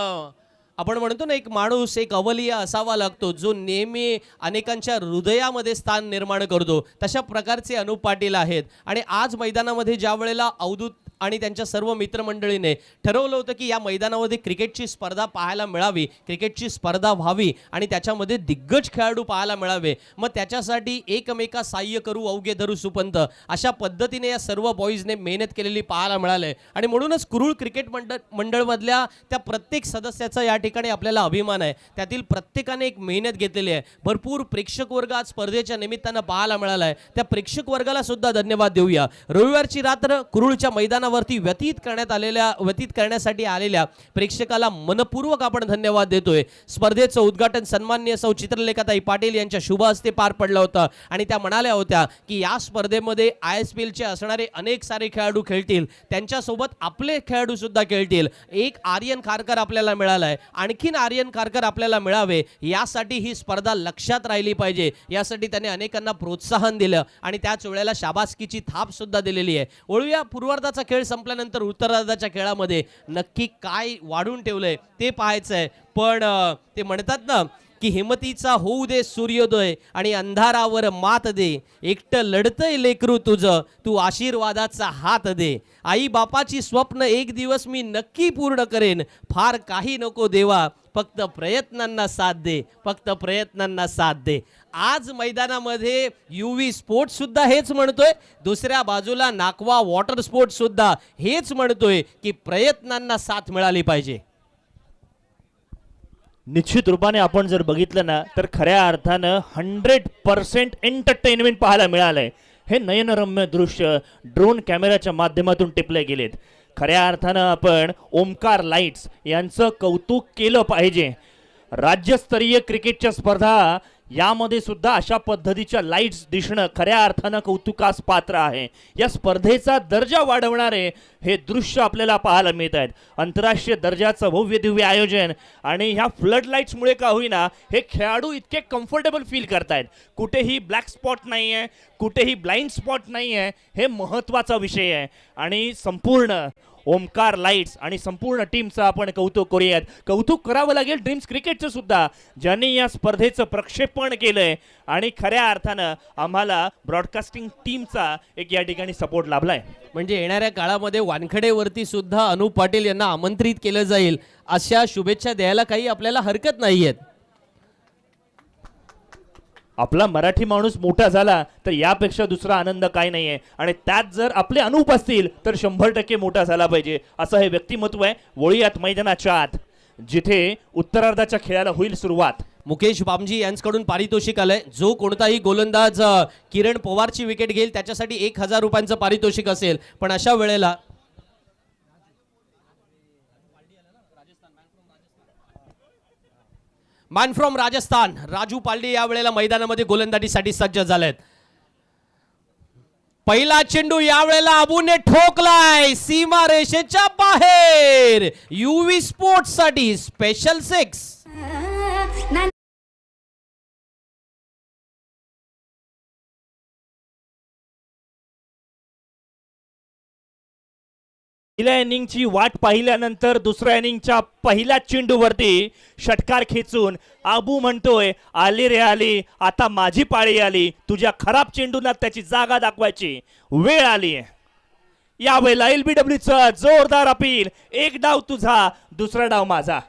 आपण म्हणतो ना, एक माणूस, एक अवलिय असावा लागतो जो नेहमी अनेकांच्या हृदयामध्ये स्थान निर्माण करतो. तशा प्रकारचे अनूप पाटील आहेत. आणि आज मैदानामध्ये ज्या वेळेला अवधूत आणि त्यांच्या सर्व मित्रमंडळीने ठरवलं होतं की या मैदानामध्ये क्रिकेटची स्पर्धा पाहायला मिळावी, क्रिकेटची स्पर्धा व्हावी आणि त्याच्यामध्ये दिग्गज खेळाडू पाहायला मिळावे. मग त्याच्यासाठी एकमेका साह्य करू अवघे धरू सुपंत अशा पद्धतीने या सर्व बॉईजने मेहनत केलेली पाहायला मिळाले. आणि म्हणूनच कुरुळ क्रिकेट मंडळमधल्या त्या प्रत्येक सदस्याचा या ठिकाणी आपल्याला अभिमान आहे. त्यातील प्रत्येकाने एक मेहनत घेतलेली आहे. भरपूर प्रेक्षक वर्ग आज स्पर्धेच्या निमित्तानं पाहायला मिळाला आहे. त्या प्रेक्षक वर्गाला सुद्धा धन्यवाद देऊया. रविवारची रात्र कुरुळच्या मैदानावरती व्यतीत करण्यासाठी आलेल्या प्रेक्षकाला मनपूर्वक आपण धन्यवाद देतोय. स्पर्धेचं उद्घाटन सन्माननीय सौ चित्रलेखाताई पाटील यांच्या शुभ हस्ते पार पडलं होतं आणि त्या म्हणाल्या होत्या की या स्पर्धेमध्ये ISPLचे असणारे अनेक सारे खेळाडू खेळतील, त्यांच्यासोबत आपले खेळाडू सुद्धा खेळतील. एक आर्यन खारकर आपल्याला मिळालाय, आणखीन आर्यन खारकर आपल्याला मिळावे यासाठी ही स्पर्धा लक्षात राहिली पाहिजे. यासाठी त्याने अनेकांना प्रोत्साहन दिलं आणि त्याच वेळेला शाबासकीची थाप सुद्धा दिलेली आहे. वळूया पूर्वार्धाचा खेळ संपल्यानंतर उत्तरार्धाच्या खेळामध्ये नक्की काय वाढून ठेवलंय ते पाहायचंय. पण ते म्हणतात ना की हिमतीचा होऊ दे सूर्योदय आणि अंधारावर मात दे, एकटं लढतंय लेकरू तुझं, तू आशीर्वादाचा हात दे. आई बापाची स्वप्न एक दिवस मी नक्की पूर्ण करेन, फार काही नको देवा, फक्त प्रयत्नांना साथ दे, फक्त प्रयत्नांना साथ दे. आज मैदानामध्ये UV स्पोर्ट्स सुद्धा हेच म्हणतोय, दुसऱ्या बाजूला नाकवा वॉटर स्पोर्ट्स सुद्धा हेच म्हणतोय की प्रयत्नांना साथ मिळाली पाहिजे. निश्चित रूपाने आपण जर बघितलं ना तर खऱ्या अर्थानं 100% एंटरटेनमेंट पाहायला मिळालंय. हे नयनरम्य दृश्य ड्रोन कॅमेऱ्याच्या माध्यमातून टिपले गेलेत. खऱ्या अर्थानं आपण ओमकार लाईट्स यांचं कौतुक केलं पाहिजे. राज्यस्तरीय क्रिकेटच्या स्पर्धा यामध्ये सुद्धा अशा पद्धतीच्या लाईट्स दिसणं खऱ्या अर्थानं कौतुकास पात्र आहे. या स्पर्धेचा दर्जा वाढवणारे हे दृश्य आपल्याला पाहायला मिळत आहेत. आंतरराष्ट्रीय दर्जाचं भव्य दिव्य आयोजन आणि ह्या फ्लड लाईट्समुळे का होईना हे खेळाडू इतके कम्फर्टेबल फील करतायत. कुठेही ब्लॅक स्पॉट नाही आहे, कुठेही ब्लाइंड स्पॉट नाही आहे, हे महत्त्वाचा विषय आहे. आणि संपूर्ण ओमकार लाईट्स आणि संपूर्ण टीमचं आपण कौतुक करूयात. कौतुक करावं लागेल ड्रीम्स क्रिकेटचं सुद्धा, ज्यांनी या स्पर्धेचं प्रक्षेपण केलंय आणि खऱ्या अर्थानं आम्हाला ब्रॉडकास्टिंग टीमचा एक या ठिकाणी सपोर्ट लाभलाय. म्हणजे येणाऱ्या काळामध्ये वानखडेवरती सुद्धा अनुप पाटील यांना आमंत्रित केलं जाईल अशा शुभेच्छा द्यायला काही आपल्याला हरकत नाहीये. आपला मराठी माणूस मोठा झाला तर यापेक्षा दुसरा आनंद काय नाहीये. आणि त्यात जर आपले अनुप असतील तर 100% मोठा झाला पाहिजे असं हे व्यक्तिमत्व आहे. वळूयात मैदानाच्या आत जिथे उत्तरार्धाच्या खेळाला होईल सुरुवात. मुकेश बामजी यांच्याकडून पारितोषिक आलंय. जो कोणताही गोलंदाज किरण पवारची विकेट घेईल त्याच्यासाठी 1000 रुपयांचं पारितोषिक असेल. पण अशा वेळेला मॅन फ्रॉम राजस्थान राजू पालडे या वेळेला मैदानामध्ये गोलंदाजीसाठी सज्ज झालेत. पहिला चेंडू या वेळेला अबूने ठोकलाय सीमा रेषेच्या बाहेर. UV स्पोर्ट्स साठी स्पेशल 6. पहिल्या इनिंगची वाट पाहिल्यानंतर दुसऱ्या इनिंगच्या पहिल्या चेंडूवरती षटकार खेचून आबू म्हणतोय, आली रे आली, आता माझी पाळी आली, तुझ्या खराब चेंडूला त्याची जागा दाखवायची वेळ आली. यावेळेला LBWचं जोरदार अपील, एक डाव तुझा दुसरा डाव माझा.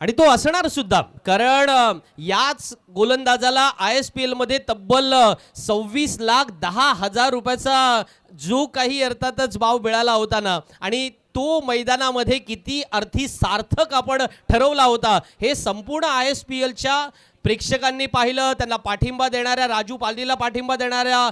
आणि तो असणार सुद्धा, कारण याच गोलंदाजाला ISPL मध्ये तब्बल 26,10,000 रुपयाचा जो काही अर्थातच भाव मिळाला होता ना, आणि तो मैदानामध्ये किती अर्थी सार्थक आपण ठरवला होता हे संपूर्ण ISPLच्या प्रेक्षकांनी पाहिलं. त्यांना पाठिंबा देणाऱ्या राजू पालडीला पाठिंबा देणाऱ्या,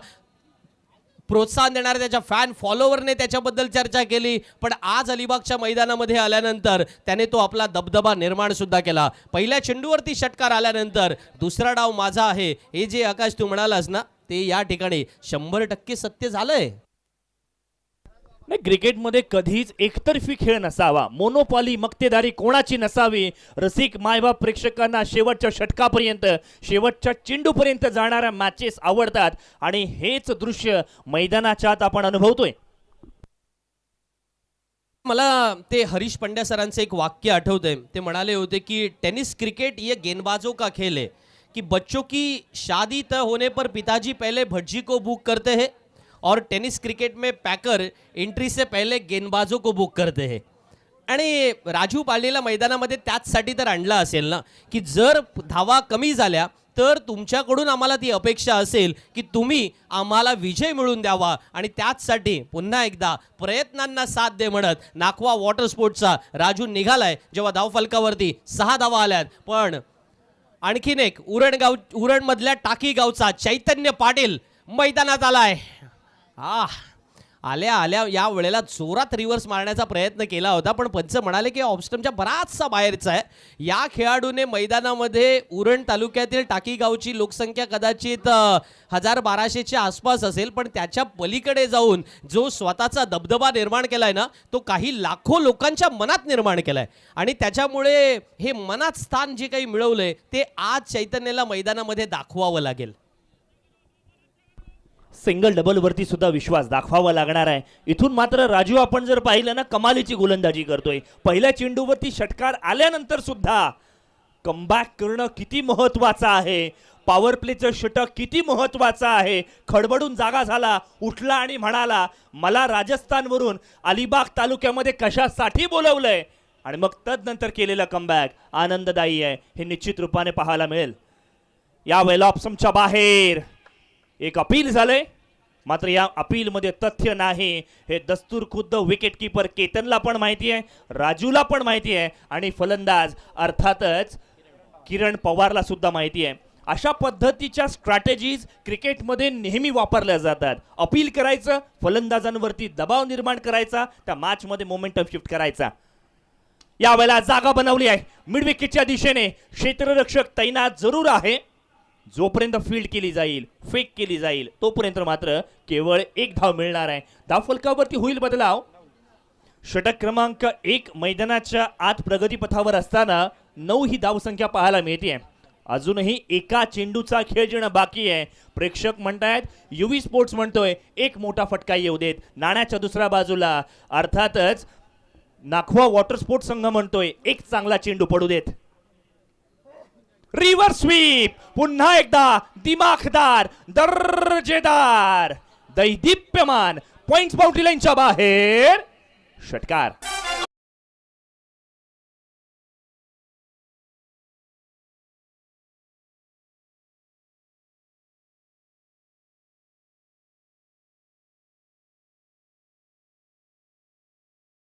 प्रोत्साहन देणारे त्याच्या फॅन फॉलोवरने त्याच्याबद्दल चर्चा केली. पण आज अलिबागच्या मैदानामध्ये आल्यानंतर त्याने तो आपला दबदबा निर्माण सुद्धा केला. पहिल्या चेंडूवरती षटकार आल्यानंतर दुसरा डाव माझा आहे हे जे आकाश तू म्हणालास ना, ते या ठिकाणी 100% सत्य झालंय. नाही, क्रिकेटमध्ये कधीच एकतर्फी खेळ नसावा, मोनोपॉली मक्तेदारी कोणाची नसावी. रसिक मायबाप प्रेक्षकांना शेवटच्या षटकापर्यंत, शेवटच्या चेंडूपर्यंत जाणाऱ्या मॅचेस आवडतात आणि हेच दृश्य मैदानाच्या आत आपण अनुभवतोय. मला ते हरीश पंड्या सरांचं एक वाक्य आठवतंय. ते म्हणाले होते की टेनिस क्रिकेट ये गेंदबाजों का खेल है कि बच्चों की शादी तय होने पर पिताजी पहले भज्जी को बुक करते हैं और टेनिस क्रिकेट में पैकर एंट्री से पहले गेंदबाजों को बुक करते हैं. आणि राजू पालीला मैदानामध्ये त्याचसाठी तर आणलं असेल ना की जर धावा कमी झाल्या तर तुमच्याकडून आम्हाला ती अपेक्षा असेल की तुम्ही आम्हाला विजय मिळवून द्यावा आणि त्याचसाठी पुन्हा एकदा प्रयत्नांना साथ दे म्हणत नाखवा वॉटर स्पोर्ट्सचा राजू निघालाय. जेव्हा धावफलकावरती 6 धावा आल्यात, पण आणखीन एक उरणमधल्या टाकी गावचा चैतन्य पाटील मैदानात आलाय. आल्या या वेळेला जोरात रिव्हर्स मारण्याचा प्रयत्न केला होता, पण पंच म्हणाले की ऑफस्टमच्या बराचसा बाहेरचा आहे. या खेळाडूने मैदानामध्ये उरण तालुक्यातील टाकी गावची लोकसंख्या कदाचित 1200च्या आसपास असेल, पण त्याच्या पलीकडे जाऊन जो स्वतःचा दबदबा निर्माण केलाय ना तो काही लाखो लोकांच्या मनात निर्माण केलाय. आणि त्याच्यामुळे हे मनात स्थान जे काही मिळवलंय ते आज चैतन्याला मैदानामध्ये दाखवावं लागेल. सिंगल डबल वरती सुद्धा विश्वास दाखवावा लागणार आहे. इथून मात्र राजू आपण जर पाहिलं ना कमालीची गोलंदाजी करतोय. पहिल्या चेंडूवरती षटकार आल्यानंतर सुद्धा कमबॅक करणं किती महत्वाचं आहे. पॉवर प्लेचं षटक किती महत्वाचं आहे. खडबडून जागा झाला, उठला आणि म्हणाला मला राजस्थानवरून अलिबाग तालुक्यामध्ये कशासाठी बोलवलंय, आणि मग तदनंतर केलेला कमबॅक आनंददायी आहे. हे निश्चित रूपाने पाहायला मिळेल. यावेळेला ऑप्शनच्या बाहेर एक अपील झालंय, मात्र या अपीलमध्ये तथ्य नाही. हे दस्तूर खुद्द विकेट किपर केतनला पण माहिती आहे, राजूला पण माहिती आहे आणि फलंदाज अर्थातच किरण पवारला सुद्धा माहिती आहे. अशा पद्धतीच्या स्ट्रॅटेजीज क्रिकेटमध्ये नेहमी वापरल्या जातात. अपील करायचं, फलंदाजांवरती दबाव निर्माण करायचा, त्या मॅचमध्ये मोमेंटम शिफ्ट करायचा. यावेळेला जागा बनवली आहे मिड विकेटच्या दिशेने. क्षेत्ररक्षक तैनात जरूर आहे. जोपर्यंत फील्ड केली जाईल, फेक केली जाईल, तोपर्यंत मात्र केवळ 1 धाव मिळणार आहे. धावफलकावरती होईल बदलाव. षटक क्रमांक 1 मैदानाच्या आत प्रगतीपथावर असताना 9 ही धावसंख्या पाहायला मिळते. अजूनही एका चेंडूचा खेळ जिणं बाकी आहे. प्रेक्षक म्हणतायत, युवी स्पोर्ट्स म्हणतोय एक मोठा फटका येऊ देत. नाण्याच्या दुसऱ्या बाजूला अर्थातच नाखवा वॉटर स्पोर्ट्स संघ म्हणतोय एक चांगला चेंडू पडू देत. रिव्हर्स स्वीप, पुन्हा एकदा दिमाखदार, दर्जेदार, दैदिप्यमान, पॉइंट्स बाउंड्री लाईनच्या बाहेर षटकार.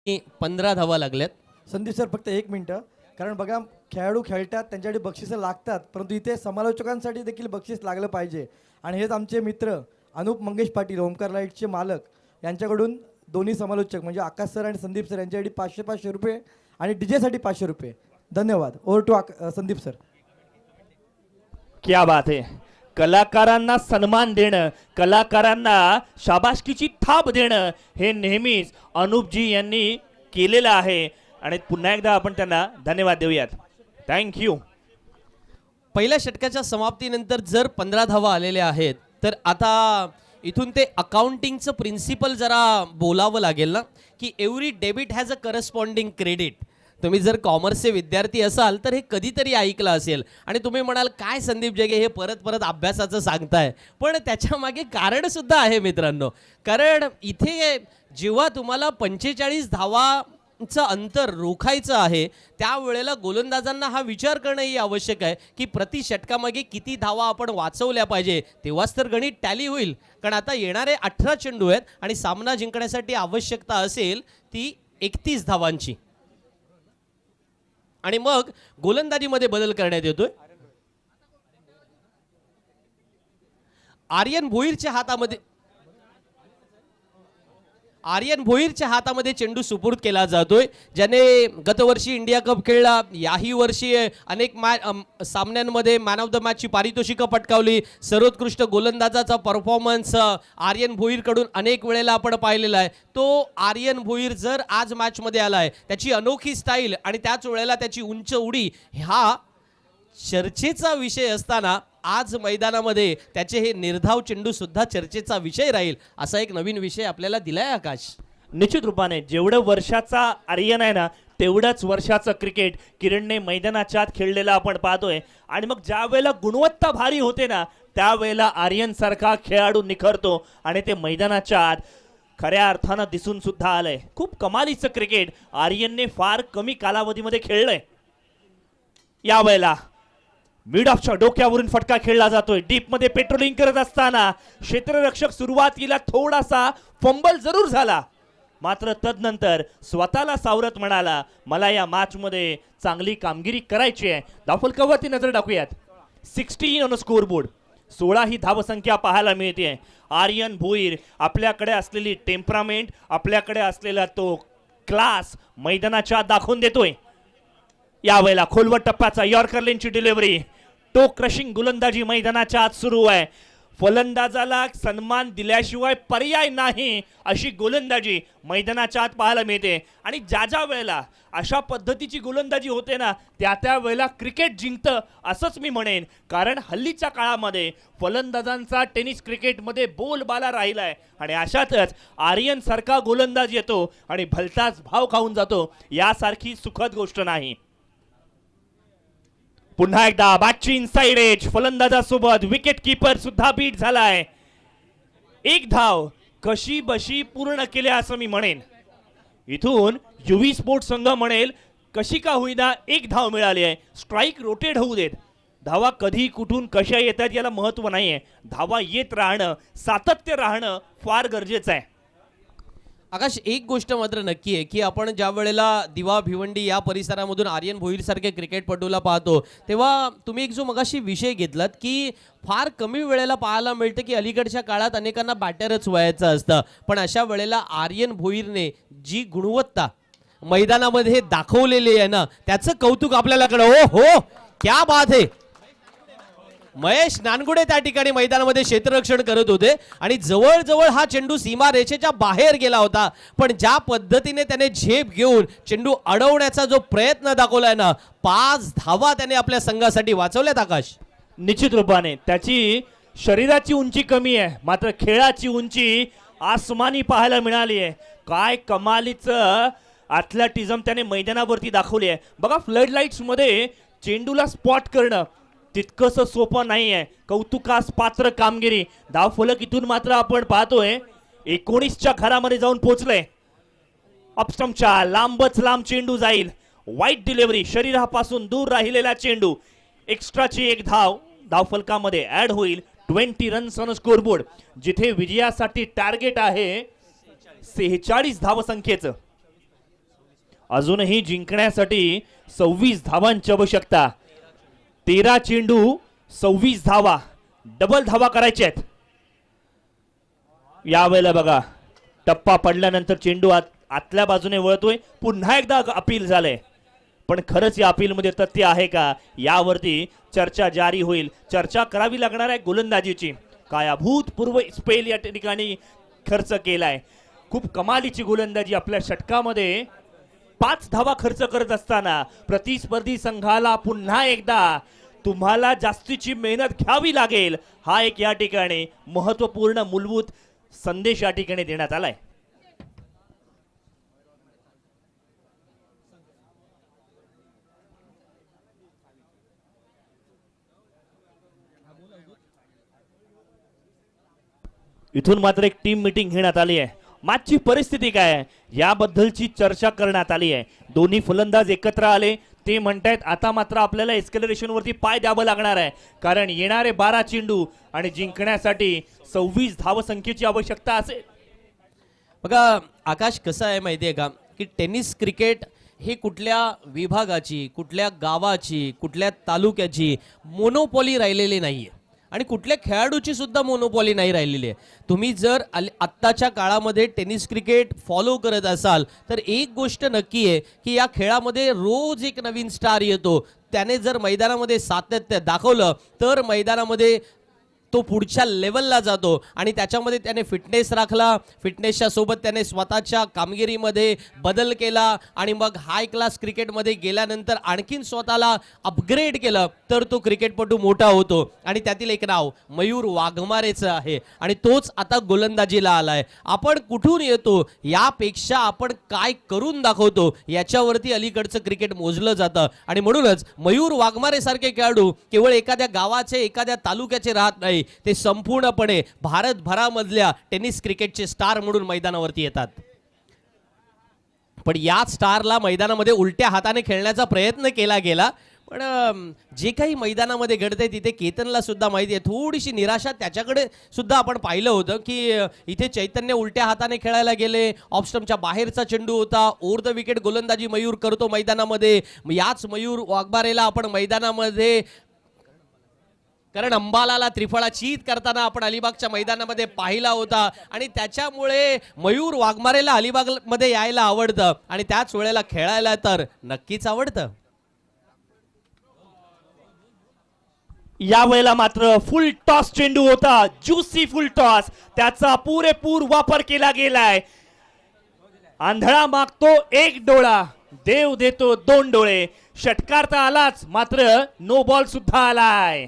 की 15 धावा लागल्यात. संदीप सर फक्त 1 मिनिटं, कारण बघा खेळाडू खेळतात त्यांच्यासाठी बक्षिसं लागतात, परंतु इथे समालोचकांसाठी देखील बक्षीस लागलं पाहिजे. आणि हेच आमचे मित्र अनुप मंगेश पाटील, ओमकार लाईटचे मालक, यांच्याकडून दोन्ही समालोचक म्हणजे आकाश सर आणि संदीप सर यांच्यासाठी 500 रुपये आणि डीजेसाठी 500 रुपये. धन्यवाद. Over to Sandeep sir. क्या बात आहे. कलाकारांना सन्मान देणं, कलाकारांना शाबासकीची थाप देणं हे नेहमीच अनुपजी यांनी केलेलं आहे आणि पुन्हा एकदा आपण त्यांना धन्यवाद देऊयात. थँक्यू. पहिल्या षटकाच्या समाप्तीनंतर जर 15 धावा आलेल्या आहेत तर आता इथून ते अकाउंटिंगचं प्रिन्सिपल जरा बोलावं लागेल ना की every debit has a corresponding credit. तुम्ही जर कॉमर्सचे विद्यार्थी असाल तर हे कधीतरी ऐकलं असेल आणि तुम्ही म्हणाल काय संदीप जगे हे परत परत अभ्यासाचं सांगताय, पण त्याच्या मागे कारण सुद्धा आहे मित्रांनो. कारण इथे जेव्हा तुम्हाला 45 धावांचं अंतर रोखायचं आहे त्यावेळेला गोलंदाजांना हा विचार करणंही आवश्यक आहे की प्रति षटकामागे किती धावा आपण वाचवल्या पाहिजे, तेव्हाच तर गणित टॅली होईल. कारण आता येणारे 18 चेंडू आहेत आणि सामना जिंकण्यासाठी आवश्यकता असेल ती 31 धावांची. आणि मग गोलंदाजीमध्ये बदल करण्यात येतोय. आर्यन भोईरच्या हातामध्ये चेंडू सुपूर्द केला जातोय, ज्याने गतवर्षी इंडिया कप खेळला, याही वर्षी अनेक सामन्यांमध्ये मॅन ऑफ द मॅचची पारितोषिकं पटकावली. सर्वोत्कृष्ट गोलंदाजाचा परफॉर्मन्स आर्यन भोईरकडून अनेक वेळेला आपण पाहिलेला आहे. तो आर्यन भोईर जर आज मॅचमध्ये आलाय, त्याची अनोखी स्टाईल आणि त्याच वेळेला त्याची उंच उडी हा चर्चेचा विषय असताना आज मैदानामध्ये त्याचे हे निर्धाव चेंडू सुद्धा चर्चेचा विषय राहील, असा एक नवीन विषय आपल्याला दिलाय आकाश. निश्चित रूपाने जेवढं वर्षाचा आर्यन आहे ना तेवढंच वर्षाचं क्रिकेट किरणने मैदानाच्या आत खेळलेलं आपण पाहतोय. आणि मग ज्या वेळेला गुणवत्ता भारी होते ना त्यावेळेला आर्यन सारखा खेळाडू निखरतो आणि ते मैदानाच्या आत खऱ्या अर्थानं दिसून सुद्धा आलंय. खूप कमालीचं क्रिकेट आर्यनने फार कमी कालावधीमध्ये खेळलंय. यावेळेला मिड ऑफच्या डोक्यावरून फटका खेळला जातोय. डीप मध्ये पेट्रोलिंग करत असताना क्षेत्ररक्षक सुरुवातीला थोडासा फंबल जरूर झाला, मात्र तदनंतर स्वतःला सावरत म्हणाला मला या मॅच मध्ये चांगली कामगिरी करायची आहे. धावफलकावरती नजर टाकूयात. 16 ऑन स्कोर बोर्ड, 16 ही धावसंख्या पाहायला मिळते. आर्यन भोईर आपल्याकडे असलेली टेम्परामेंट, आपल्याकडे असलेला तो क्लास मैदानाच्या दाखवून देतोय. यावेळेला खोलवर टप्प्याचा यॉर्कर लेनची डिलिव्हरी, टो क्रशिंग गोलंदाजी मैदानाच्या आत सुरू आहे. फलंदाजाला सन्मान दिल्याशिवाय पर्याय नाही अशी गोलंदाजी मैदानाच्या आत पाहायला मिळते. आणि ज्या ज्या वेळेला अशा पद्धतीची गोलंदाजी होते ना त्या वेळेला क्रिकेट जिंकतं असंच मी म्हणेन. कारण हल्लीच्या काळामध्ये फलंदाजांचा टेनिस क्रिकेटमध्ये बोलबाला राहिलाय आणि अशातच आर्यन सारखा गोलंदाज येतो आणि भलताच भाव खाऊन जातो. यासारखी सुखद गोष्ट नाही. पुन्हा एकदा बॅटची इनसाइड एज, फलंदाजासोबत विकेट किपर सुद्धा बीट झालाय. एक धाव कशी बशी पूर्ण केल्या असं मी म्हणेन. इथून युवी स्पोर्ट संघ म्हणेल कशी का होईना एक धाव मिळाली आहे. स्ट्राईक रोटेट होऊ देत. धावा कधी कुठून कशा येतात याला महत्व नाहीये. धावा येत राहणं, सातत्य राहणं फार गरजेचं आहे. आकाश, एक गोष्ट मात्र नक्की आहे की आपण ज्या वेळेला दिवा भिवंडी या परिसरामधून आर्यन भोईर सारखे क्रिकेटपटूला पाहतो तेव्हा तुम्ही एक जो मगाशी विषय घेतलात की फार कमी वेळेला पाहायला मिळतं की अलीकडच्या काळात अनेकांना बॅटरच व्हायचं असतं, पण अशा वेळेला आर्यन भोईरने जी गुणवत्ता मैदानामध्ये दाखवलेली आहे ना त्याचं कौतुक आपल्याला कळलं. ओ हो, क्या बात है. महेश नानगुडे त्या ठिकाणी मैदानामध्ये क्षेत्ररक्षण करत होते आणि जवळजवळ हा चेंडू सीमा रेषेच्या बाहेर गेला होता, पण ज्या पद्धतीने त्याने झेप घेऊन चेंडू अडवण्याचा जो प्रयत्न दाखवलाय ना 5 धावा त्याने आपल्या संघासाठी वाचवल्यात. आकाश, निश्चित रूपाने त्याची शरीराची उंची कमी आहे मात्र खेळाची उंची आसमानी पाहायला मिळाली आहे. काय कमालीचं ॲथलेटिझम त्याने मैदानावरती दाखवली आहे. बघा, फ्लड लाईट्स मध्ये चेंडूला स्पॉट करणं तितकंसं सोपं नाही आहे. कौतुकास पात्र कामगिरी. धावफलक इथून मात्र आपण पाहतोय 19च्या घरामध्ये जाऊन पोहोचलंय. अपस्टम्पच्या लांबच लांब चेंडू जाईल. वाईट डिलिव्हरी, शरीरापासून दूर राहिलेला चेंडू. एक्स्ट्राची एक धाव धावफलकामध्ये ऍड होईल. 20 रन्स ऑन स्कोर बोर्ड, जिथे विजयासाठी टार्गेट आहे 46 धावसंख्येचं. अजूनही जिंकण्यासाठी 26 धावांची आवश्यकता. 13 चेंडू 26 धावा, डबल धावा करायचे आहेत. यावेळेला बघा टप्पा पडल्यानंतर चेंडू आतल्या बाजूने वळतोय. पुन्हा एकदा अपील झालंय, पण खरंच या अपीलमध्ये तथ्य आहे का यावरती चर्चा जारी होईल. चर्चा करावी लागणार आहे गोलंदाजीची. काय अभूतपूर्व स्पेल या ठिकाणी खर्च केलाय. खूप कमालीची गोलंदाजी. आपल्या षटकामध्ये 5 धावा खर्च करत असताना प्रतिस्पर्धी संघाला पुन्हा एकदा तुम्हाला जास्तीची मेहनत घ्यावी लागेल हा एक या ठिकाणी महत्वपूर्ण मूलभूत संदेश या ठिकाणी देण्यात आलाय. इथून मात्र एक टीम मीटिंग घेण्यात आली आहे. मॅचची परिस्थिती काय आहे याबद्दलची चर्चा करण्यात आली आहे. दोन्ही फलंदाज एकत्र आले. ते म्हणतायत आता मात्र आपल्याला एस्केलरेशन वरती पाय द्यावं लागणार आहे, कारण येणारे 12 चेंडू आणि जिंकण्यासाठी 26 धावसंख्येची आवश्यकता असेल. बघा आकाश, कसं आहे माहिती आहे का की टेनिस क्रिकेट हे कुठल्या विभागाची, कुठल्या गावाची, कुठल्या तालुक्याची मोनोपॉली राहिलेली नाहीये आणि कुठल्या खेळाडूची सुद्धा मोनोपॉली नाही राहिलेली आहे. तुम्ही जर आत्ताच्या काळामध्ये टेनिस क्रिकेट फॉलो करत असाल तर एक गोष्ट नक्की आहे की या खेळामध्ये रोज एक नवीन स्टार येतो. त्याने जर मैदानामध्ये सातत्य दाखवलं तर मैदानामध्ये तो पुढच्या लेवलला जातो आणि त्याच्यामध्ये त्याने फिटनेस राखला, फिटनेसच्या सोबत त्याने स्वतःच्या कामगिरीमध्ये बदल केला आणि मग हाय क्लास क्रिकेटमध्ये गेल्यानंतर आणखीन स्वतःला अपग्रेड केलं तर तो क्रिकेटपटू मोठा होतो. आणि त्यातील एक नाव मयूर वाघमारेचं आहे आणि तोच आता गोलंदाजीला आलाय. आपण कुठून येतो यापेक्षा आपण काय करून दाखवतो याच्यावरती अलीकडचं क्रिकेट मोजलं जातं आणि म्हणूनच मयूर वाघमारे सारखे खेळाडू केवळ एखाद्या गावाचे एखाद्या तालुक्याचे राहत नाही, ते संपूर्णपणे भारतभरामधल्या टेनिस क्रिकेटचे स्टार म्हणून मैदानावरती येतात. पण याच स्टारला मैदानामध्ये उलट्या हाताने खेळण्याचा प्रयत्न केला गेला. पण जे काही मैदानामध्ये घडतंय तिथे केतनला सुद्धा माहिती आहे, थोडीशी निराशा त्याच्याकडे सुद्धा आपण पाहिलं होतं की इथे चैतन्य उलट्या हाताने खेळायला गेले, ऑफस्टम्पच्या बाहेरचा चेंडू होता, ओव्हर द विकेट गोलंदाजी मयूर करतो मैदानामध्ये. याच मयूर वाघमारेला आपण मैदानामध्ये कारण अंबालाला त्रिफळा चीत करताना आपण अलिबागच्या मैदानामध्ये पाहिला होता आणि त्याच्यामुळे मयूर वाघमारेला अलिबागमध्ये यायला आवडतं आणि त्याच वेळेला खेळायला तर नक्कीच आवडतं. यावेळेला मात्र फुल टॉस चेंडू होता, ज्युसी फुल टॉस, त्याचा पुरेपूर वापर केला गेलाय. आंधळा मागतो एक डोळा, देव देतो दोन डोळे. षटकार तर आलाच, मात्र नो बॉल सुद्धा आलाय.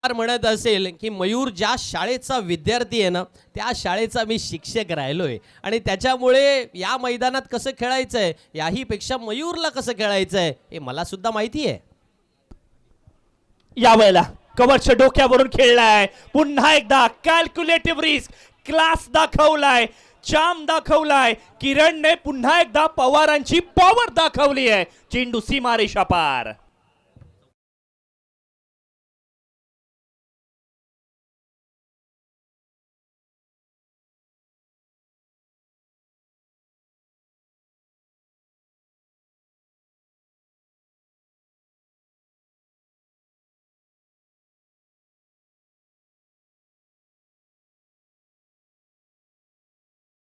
म्हणत असेल की मयूर ज्या शाळेचा विद्यार्थी आहे ना त्या शाळेचा मी शिक्षक राहिलोय आणि त्याच्यामुळे या मैदानात कसं खेळायचंय याही पेक्षा मयूरला कसं खेळायचंय हे मला सुद्धा माहिती आहे. यावेळेला कव्हरच्या डोक्यावरून खेळलाय, पुन्हा एकदा कॅल्क्युलेटिव्ह रिस्क, क्लास दाखवलाय, चाम दाखवलाय. किरणने पुन्हा एकदा पवारांची पॉवर दाखवली आहे. चेंडू सीमारेषा पार.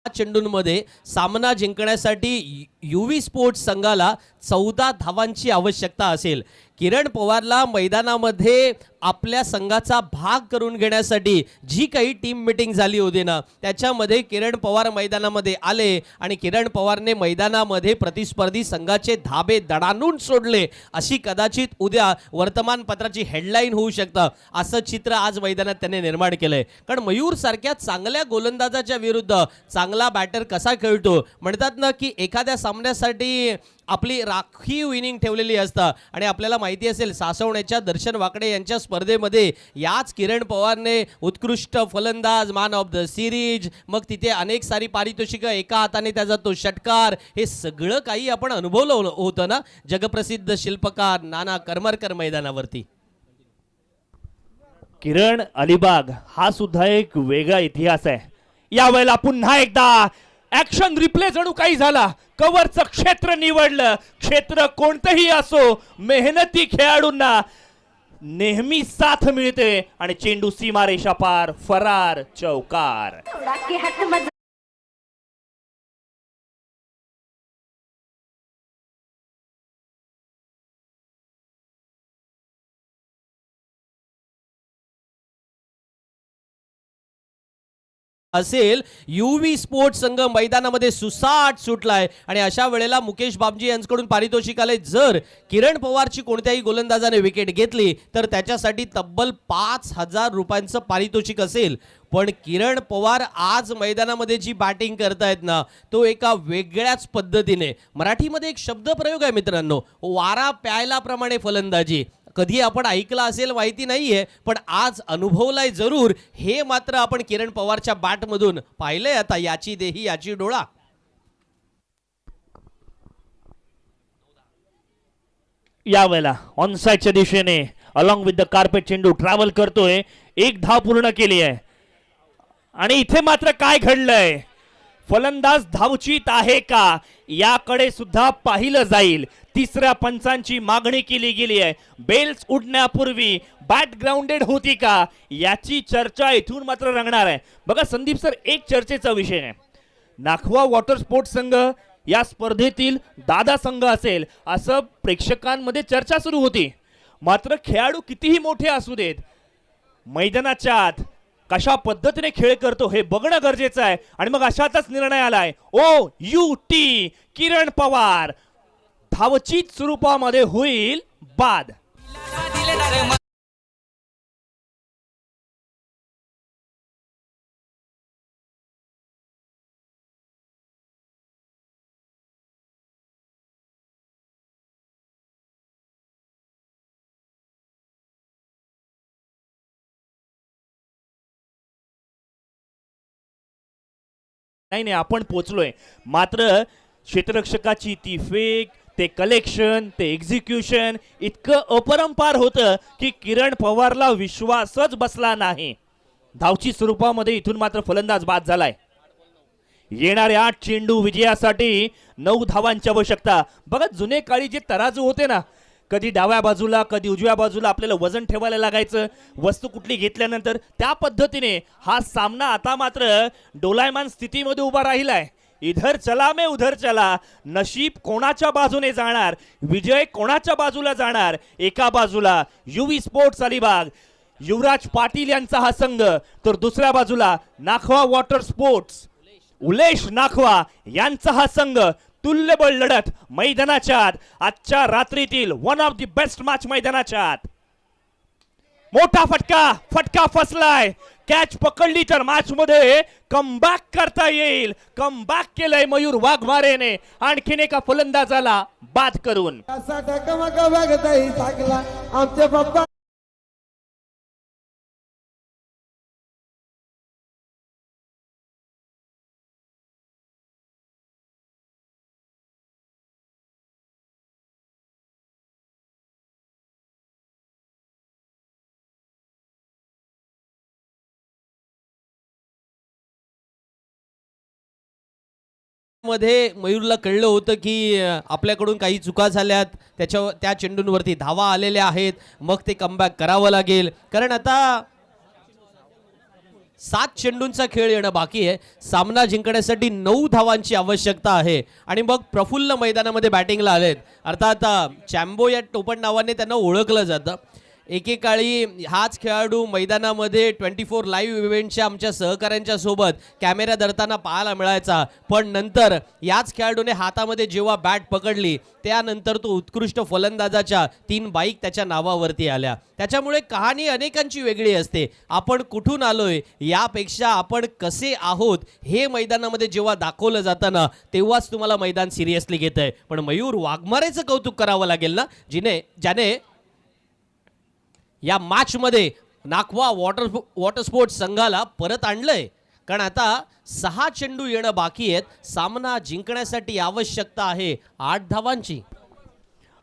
चेंडूंमध्ये सामना जिंकण्यासाठी युवी स्पोर्ट्स संघाला 14 धावांची आवश्यकता असेल. किरण पवारला मैदानामध्ये आपल्या संघाचा भाग करून घेण्यासाठी जी काही टीम मीटिंग झाली होती ना त्याच्यामध्ये किरण पवार मैदानामध्ये आले आणि किरण पवारने मैदानामध्ये प्रतिस्पर्धी संघाचे धाबे दडानून सोडले अशी कदाचित उद्या वर्तमानपत्राची हेडलाईन होऊ शकतं. असं चित्र आज मैदानात त्याने निर्माण केलंय. कारण मयूर सारख्या चांगल्या गोलंदाजाच्या विरुद्ध चांगला बॅटर कसा खेळतो म्हणतात ना की एखाद्या सामन्यासाठी आपली राखीव इनिंग ठेवलेली असतं आणि आपल्याला माहिती असेल सासवण्याच्या दर्शन वाकडे यांच्या स्पर्धेमध्ये याच किरण पवारने उत्कृष्ट फलंदाज, मॅन ऑफ द सिरीज, मग तिथे अनेक सारी पारितोषिकं, एका हाताने त्याचा तो षटकार, हे सगळं काही आपण अनुभवलं होतं ना जगप्रसिद्ध शिल्पकार नाना करमरकर मैदानावरती. किरण अलिबाग हा सुद्धा एक वेगळा इतिहास आहे. यावेळेला पुन्हा एकदा ऍक्शन रिप्ले जणू काही झाला. कव्हरचं क्षेत्र निवडलं. क्षेत्र कोणतंही असो, मेहनती खेळाडूंना नेहमी साथ मिळते आणि चेंडू सीमारेषा पार, फरार, चौकार. असेल युवी स्पोर्ट्स संघ मैदानामध्ये सुसाट सुटलाय आणि अशा वेळेला मुकेश बाबजी यांच्याकडून पारितोषिक आले. जर किरण पवारची कोणत्याही गोलंदाजाने विकेट घेतली तर त्याच्यासाठी तब्बल 5,000 रुपयांचं पारितोषिक असेल. पण किरण पवार आज मैदानामध्ये जी बॅटिंग करतायत ना तो एका वेगळ्याच पद्धतीने, मराठीमध्ये एक शब्दप्रयोग आहे मित्रांनो, वारा प्यायलाप्रमाणे फलंदाजी. कधी आपण ऐकला असेल माहिती नाहीये पण आज अनुभवलाय जरूर. हे मात्र आपण किरण पवारच्या बॅटमधून पाहिलंय. आता याची देही याची डोळा. यावेळेला ऑनसाइडच्या दिशेने अलॉंग विथ द कार्पेट चेंडू ट्रॅव्हल करतोय. एक धाव पूर्ण केली आहे आणि इथे मात्र काय घडलंय, फलंदाज धावचीत आहे का याकडे सुद्धा पाहिलं जाईल. तिसऱ्या पंचांची मागणी केली गेली आहे. बेल्स उडण्यापूर्वी बॅट ग्राउंडेड होती का याची चर्चा इथून मात्र रंगणार आहे. बघा संदीप सर, एक चर्चेचा विषय आहे. नाखवा वॉटर स्पोर्ट्स संघ या स्पर्धेतील दादा संघ असेल असं प्रेक्षकांमध्ये चर्चा सुरू होती. मात्र खेळाडू कितीही मोठे असू देत, मैदानाच्या आत कशा पद्धतीने खेळ करतो हे बघणं गरजेचं आहे. आणि मग अशातच निर्णय आलाय. OUT किरण पवार धावचीत स्वरूपामध्ये होईल बाद. नाही, आपण पोचलोय. मात्र क्षेत्ररक्षकाची ती फेक, ते कलेक्शन, ते एक्झिक्युशन इतकं अपरंपार होतं की किरण पवारला विश्वासच बसला नाही. धावची स्वरूपामध्ये इथून मात्र फलंदाज बाद झालाय. येणाऱ्या 8 चेंडू विजयासाठी 9 धावांची आवश्यकता. बघा जुने काळी जे तराजू होते ना, कधी डाव्या बाजूला कधी उजव्या बाजूला आपल्याला वजन ठेवायला लागायचं वस्तू कुठली घेतल्यानंतर, त्या पद्धतीने हा सामना आता मात्र डोलायमान स्थितीमध्ये उभा राहिलाय. इधर चला मे उधर चला. नशीब कोणाच्या बाजूने जाणार, विजय कोणाच्या बाजूला जाणार. एका बाजूला युवी स्पोर्ट्स अलिबाग युवराज पाटील यांचा हा संघ, तर दुसऱ्या बाजूला नाखवा वॉटर स्पोर्ट्स उलेश नाखवा यांचा हा संघ. तुल्यबळ लढत मैदानाच्या आत. आजच्या रात्रीतील one of the best match मैदानाच्या आत. मोठा फटका फसलाय. कॅच पकडली तर मॅच मध्ये कमबॅक करता येईल. कमबॅक केलंय मयूर वाघमारेने आणखीन एका फलंदाजाला बाद करून. मध्ये मयूरला कळलं होतं की आपल्याकडून काही चुका झाल्यात, त्या चेंडूंवरती धावा आलेल्या आहेत, मग ते कमबॅक करावं लागेल. कारण आता 7 चेंडूंचा खेळ येणं बाकी आहे. सामना जिंकण्यासाठी 9 धावांची आवश्यकता आहे. आणि मग प्रफुल्ल मैदानामध्ये बॅटिंगला आलेत. अर्थात चॅम्बो या टोपण नावाने त्यांना ओळखलं जातं. एकेकाळी हाच खेळाडू मैदानामध्ये 24 लाईव्ह इव्हेंटच्या आमच्या सहकाऱ्यांच्या सोबत कॅमेरा धरताना पाहायला मिळायचा. पण नंतर याच खेळाडूने हातामध्ये जेव्हा बॅट पकडली त्यानंतर तो उत्कृष्ट फलंदाजाच्या 3 बाईक त्याच्या नावावरती आल्या. त्याच्यामुळे कहाणी अनेकांची वेगळी असते. आपण कुठून आलोय यापेक्षा आपण कसे आहोत हे मैदानामध्ये जेव्हा दाखवलं जातं ना, तेव्हाच तुम्हाला मैदान सिरियसली घेतंय. पण मयूर वाघमारेचं कौतुक करावं लागेल ना, ज्याने या मॅच मध्ये नाखवा वॉटर स्पोर्ट्स संघाला परत आणलंय. कारण आता 6 चेंडू येणं बाकी आहेत. सामना जिंकण्यासाठी आवश्यकता आहे 8 धावांची.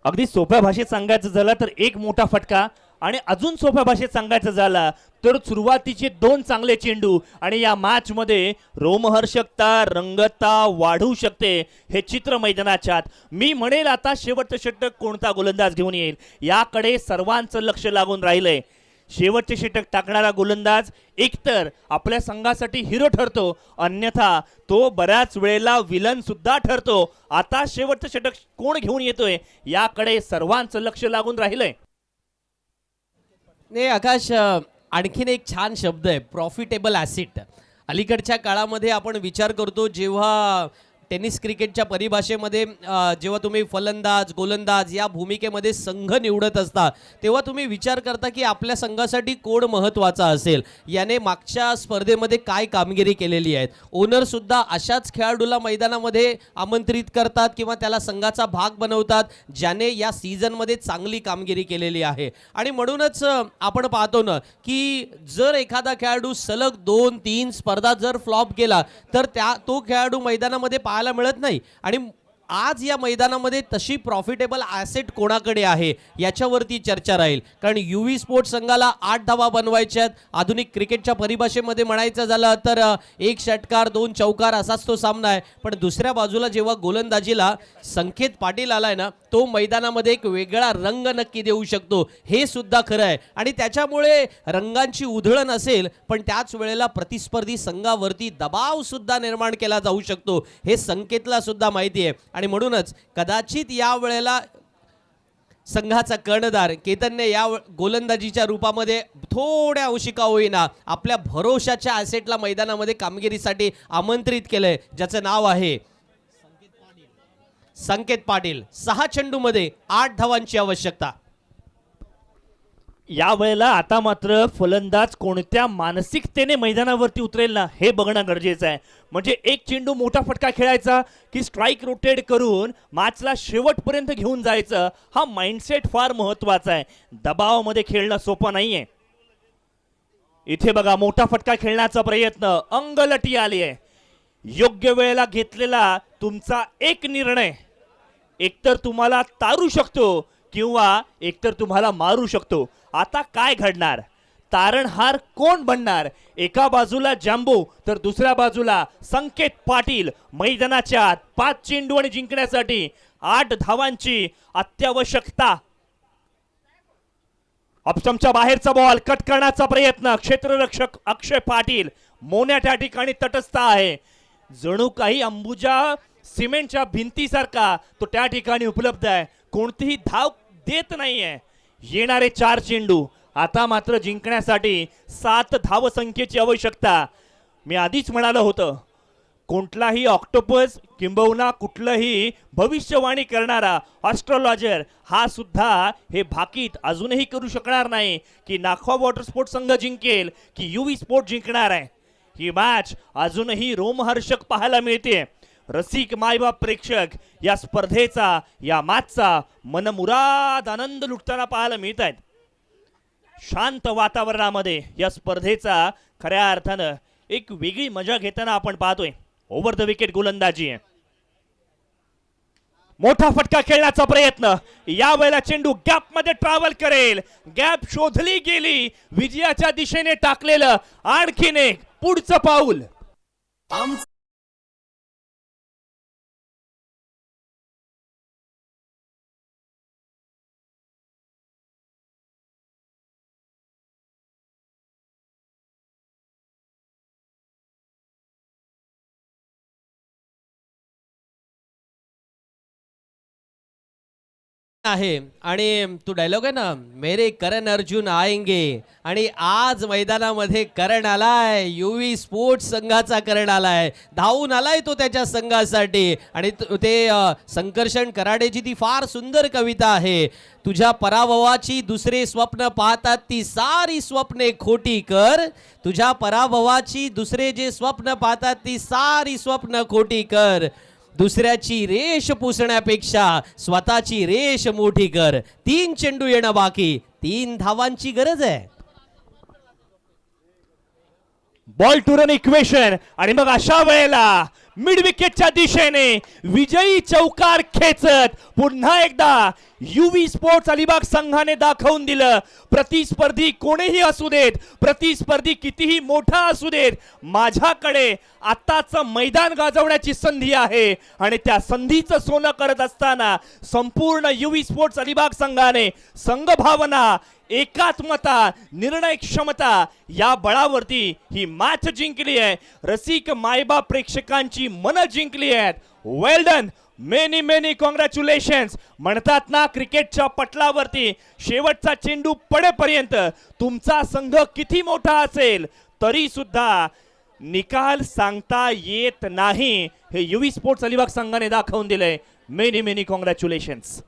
अगदी सोप्या भाषेत सांगायचं झालं तर एक मोठा फटका, आणि अजून सोप्या भाषेत सांगायचं झालं तर सुरुवातीचे 2 चांगले चेंडू, आणि या मॅच मध्ये रोमहर्षकता रंगतता वाढू शकते. हे चित्र मैदानाच्या आत. मी म्हणेल आता शेवटचं षटक कोणता गोलंदाज घेऊन येईल याकडे सर्वांचं लक्ष लागून राहिलंय. शेवटचे षटक टाकणारा गोलंदाज एकतर आपल्या संघासाठी हिरो ठरतो, अन्यथा तो बऱ्याच वेळेला विलन सुद्धा ठरतो. आता शेवटचं षटक कोण घेऊन येतोय याकडे सर्वांचं लक्ष लागून राहिलंय. नाही आकाश, आणखीन एक छान शब्द आहे, प्रॉफिटेबल ॲसिट. अलीकडच्या काळामध्ये आपण विचार करतो, जेव्हा टेनिस क्रिकेटच्या परिभाषेमध्ये जेव्हा तुम्ही फलंदाज गोलंदाज या भूमिकेमध्ये संघ निवडत असता, तेव्हा तुम्ही विचार करता की आपल्या संघासाठी कोण महत्त्वाचा असेल, याने मागच्या स्पर्धेमध्ये काय कामगिरी केलेली आहे. ओनरसुद्धा अशाच खेळाडूला मैदानामध्ये आमंत्रित करतात किंवा त्याला संघाचा भाग बनवतात ज्याने या सीझनमध्ये चांगली कामगिरी केलेली आहे. आणि म्हणूनच आपण पाहतो ना की जर एखादा खेळाडू सलग 2-3 स्पर्धा जर फ्लॉप केला तर तो खेळाडू मैदानामध्ये पाहायला मिळत नाही. आणि आज या मैदानामध्ये तशी प्रॉफिटेबल ॲसेट कोणाकडे आहे याच्यावरती चर्चा राहील. कारण UV स्पोर्ट्स संघाला 8 धावा बनवायच्यात. आधुनिक क्रिकेटच्या परिभाषेमध्ये म्हणायचं झालं तर 1 षटकार 2 चौकार असाच तो सामना आहे. पण दुसऱ्या बाजूला जेव्हा गोलंदाजीला संकेत पाटील आलाय ना, तो मैदानामध्ये एक वेगळा रंग नक्की देऊ शकतो, हे सुद्धा खरं आहे. आणि त्याच्यामुळे रंगांची उधळण असेल पण त्याच वेळेला प्रतिस्पर्धी संघावरती दबाव सुद्धा निर्माण केला जाऊ शकतो, हे संकेतला सुद्धा माहिती आहे. आणि म्हणूनच कदाचित या वेळेला संघाचा कर्णधार केतनने या गोलंदाजीच्या रूपामध्ये थोड्या अंशी का होईना आपल्या भरोशाच्या ॲसेटला मैदानामध्ये कामगिरीसाठी आमंत्रित केलंय, ज्याचं नाव आहे संकेत पाटील. 6 चेंडूमध्ये 8 धावांची आवश्यकता. या वेळेला आता मात्र फलंदाज कोणत्या मानसिकतेने मैदानावरती उतरेल ना, हे बघणं गरजेचं आहे. म्हणजे एक चेंडू मोठा फटका खेळायचा की स्ट्राईक रोटेट करून मॅचला शेवटपर्यंत घेऊन जायचं, हा माइंडसेट फार महत्वाचा आहे. दबावामध्ये खेळणं सोपं नाहीये. इथे बघा मोठा फटका खेळण्याचा प्रयत्न, अंगलटी आली आहे. योग्य वेळेला घेतलेला तुमचा एक निर्णय एकतर तुम्हाला तारू शकतो किंवा एकतर तुम्हाला मारू शकतो. आता काय घडणार? तारणहार कोण बनणार? एका बाजूला जॅम्बो तर दुसऱ्या बाजूला संकेत पाटील. मैदानाच्या आत 5 चेंडू आणि जिंकण्यासाठी 8 धावांची अत्यावश्यकता. ऑप्शनच्या बाहेरचा बॉल कट करण्याचा प्रयत्न. क्षेत्ररक्षक अक्षय पाटील मोन्या त्या ठिकाणी तटस्थ आहे. जणू काही अंबुजा सिमेंटच्या भिंतीसारखा तो त्या ठिकाणी उपलब्ध आहे. कोणतीही धाव देत नाहीये. येणारे 4 चेंडू. आता मात्र जिंकण्यासाठी 7 धावसंख्येची आवश्यकता. मी आधीच म्हणालो होतं, कोणताही ऑक्टोपस किंबहुना कुठलंही भविष्यवाणी करणारा ॲस्ट्रोलॉजर हा सुद्धा हे भाकीत अजूनही करू शकणार नाही की नाखवा वॉटर स्पोर्ट्स संघ जिंकेल की UV स्पोर्ट जिंकणार आहे. ही मॅच अजूनही रोमहर्षक पाहायला मिळते. रसिक मायबाप प्रेक्षक या स्पर्धेचा, या मॅचचा मनमुराद आनंद लुटताना पाहायला मिळत आहेत. शांत वातावरणामध्ये या स्पर्धेचा खऱ्या अर्थानं एक वेगळी मजा घेताना आपण पाहतोय. ओव्हर द विकेट गोलंदाजी आहे. मोठा फटका खेळण्याचा प्रयत्न. या वेळेला चेंडू गॅप मध्ये ट्रॅव्हल करेल. गॅप शोधली गेली. विजयाच्या दिशेने टाकलेलं आणखीन एक पुढचं पाऊल. आहे. आणि तो डायलॉग आहे ना, मेरे करण अर्जुन आएंगे. आणि आज मैदानामध्ये करण आलाय, UV स्पोर्ट्स संघाचा करण आलाय, धावून आलाय तो त्याच्या संघासाठी. आणि ते संकर्षण कराडेची ती फार सुंदर कविता आहे. तुझ्या पराभवाची दुसरे स्वप्न पाहतात ती सारी स्वप्ने खोटी कर. तुझ्या पराभवाची दुसरे जे स्वप्न पाहतात ती सारी स्वप्न खोटी कर. दुसऱ्याची रेष पुसण्यापेक्षा स्वतःची रेष मोठी कर. 3 चेंडू येणं बाकी. 3 धावांची गरज आहे. Ball to run equation. आणि मग अशा वेळेला मिड विकेटच्या दिशेने विजयी चौकार खेचत पुन्हा एकदा UV स्पोर्ट्स अलिबाग संघाने दाखवून दिलं, प्रतिस्पर्धी कोणीही असू देत, प्रतिस्पर्धी कितीही मोठा असू देत, माझ्याकडे आताच मैदान गाजवण्याची संधी आहे. आणि त्या संधीचं सोनं करत असताना संपूर्ण UV स्पोर्ट्स अलिबाग संघाने संघभावना, एकात्मता, निर्णय क्षमता या बळावरती ही मॅच जिंकली आहे. रसिक मायबाप प्रेक्षकांची मन जिंकली आहेत. वेल डन, मेनी मेनी कॉंग्रॅच्युलेशन्स. म्हणतात ना, क्रिकेटच्या पटलावरती शेवटचा चेंडू पडेपर्यंत तुमचा संघ किती मोठा असेल तरी सुद्धा निकाल सांगता येत नाही. हे UV स्पोर्ट्स अलिबाग संघाने दाखवून दिले. Many many congratulations.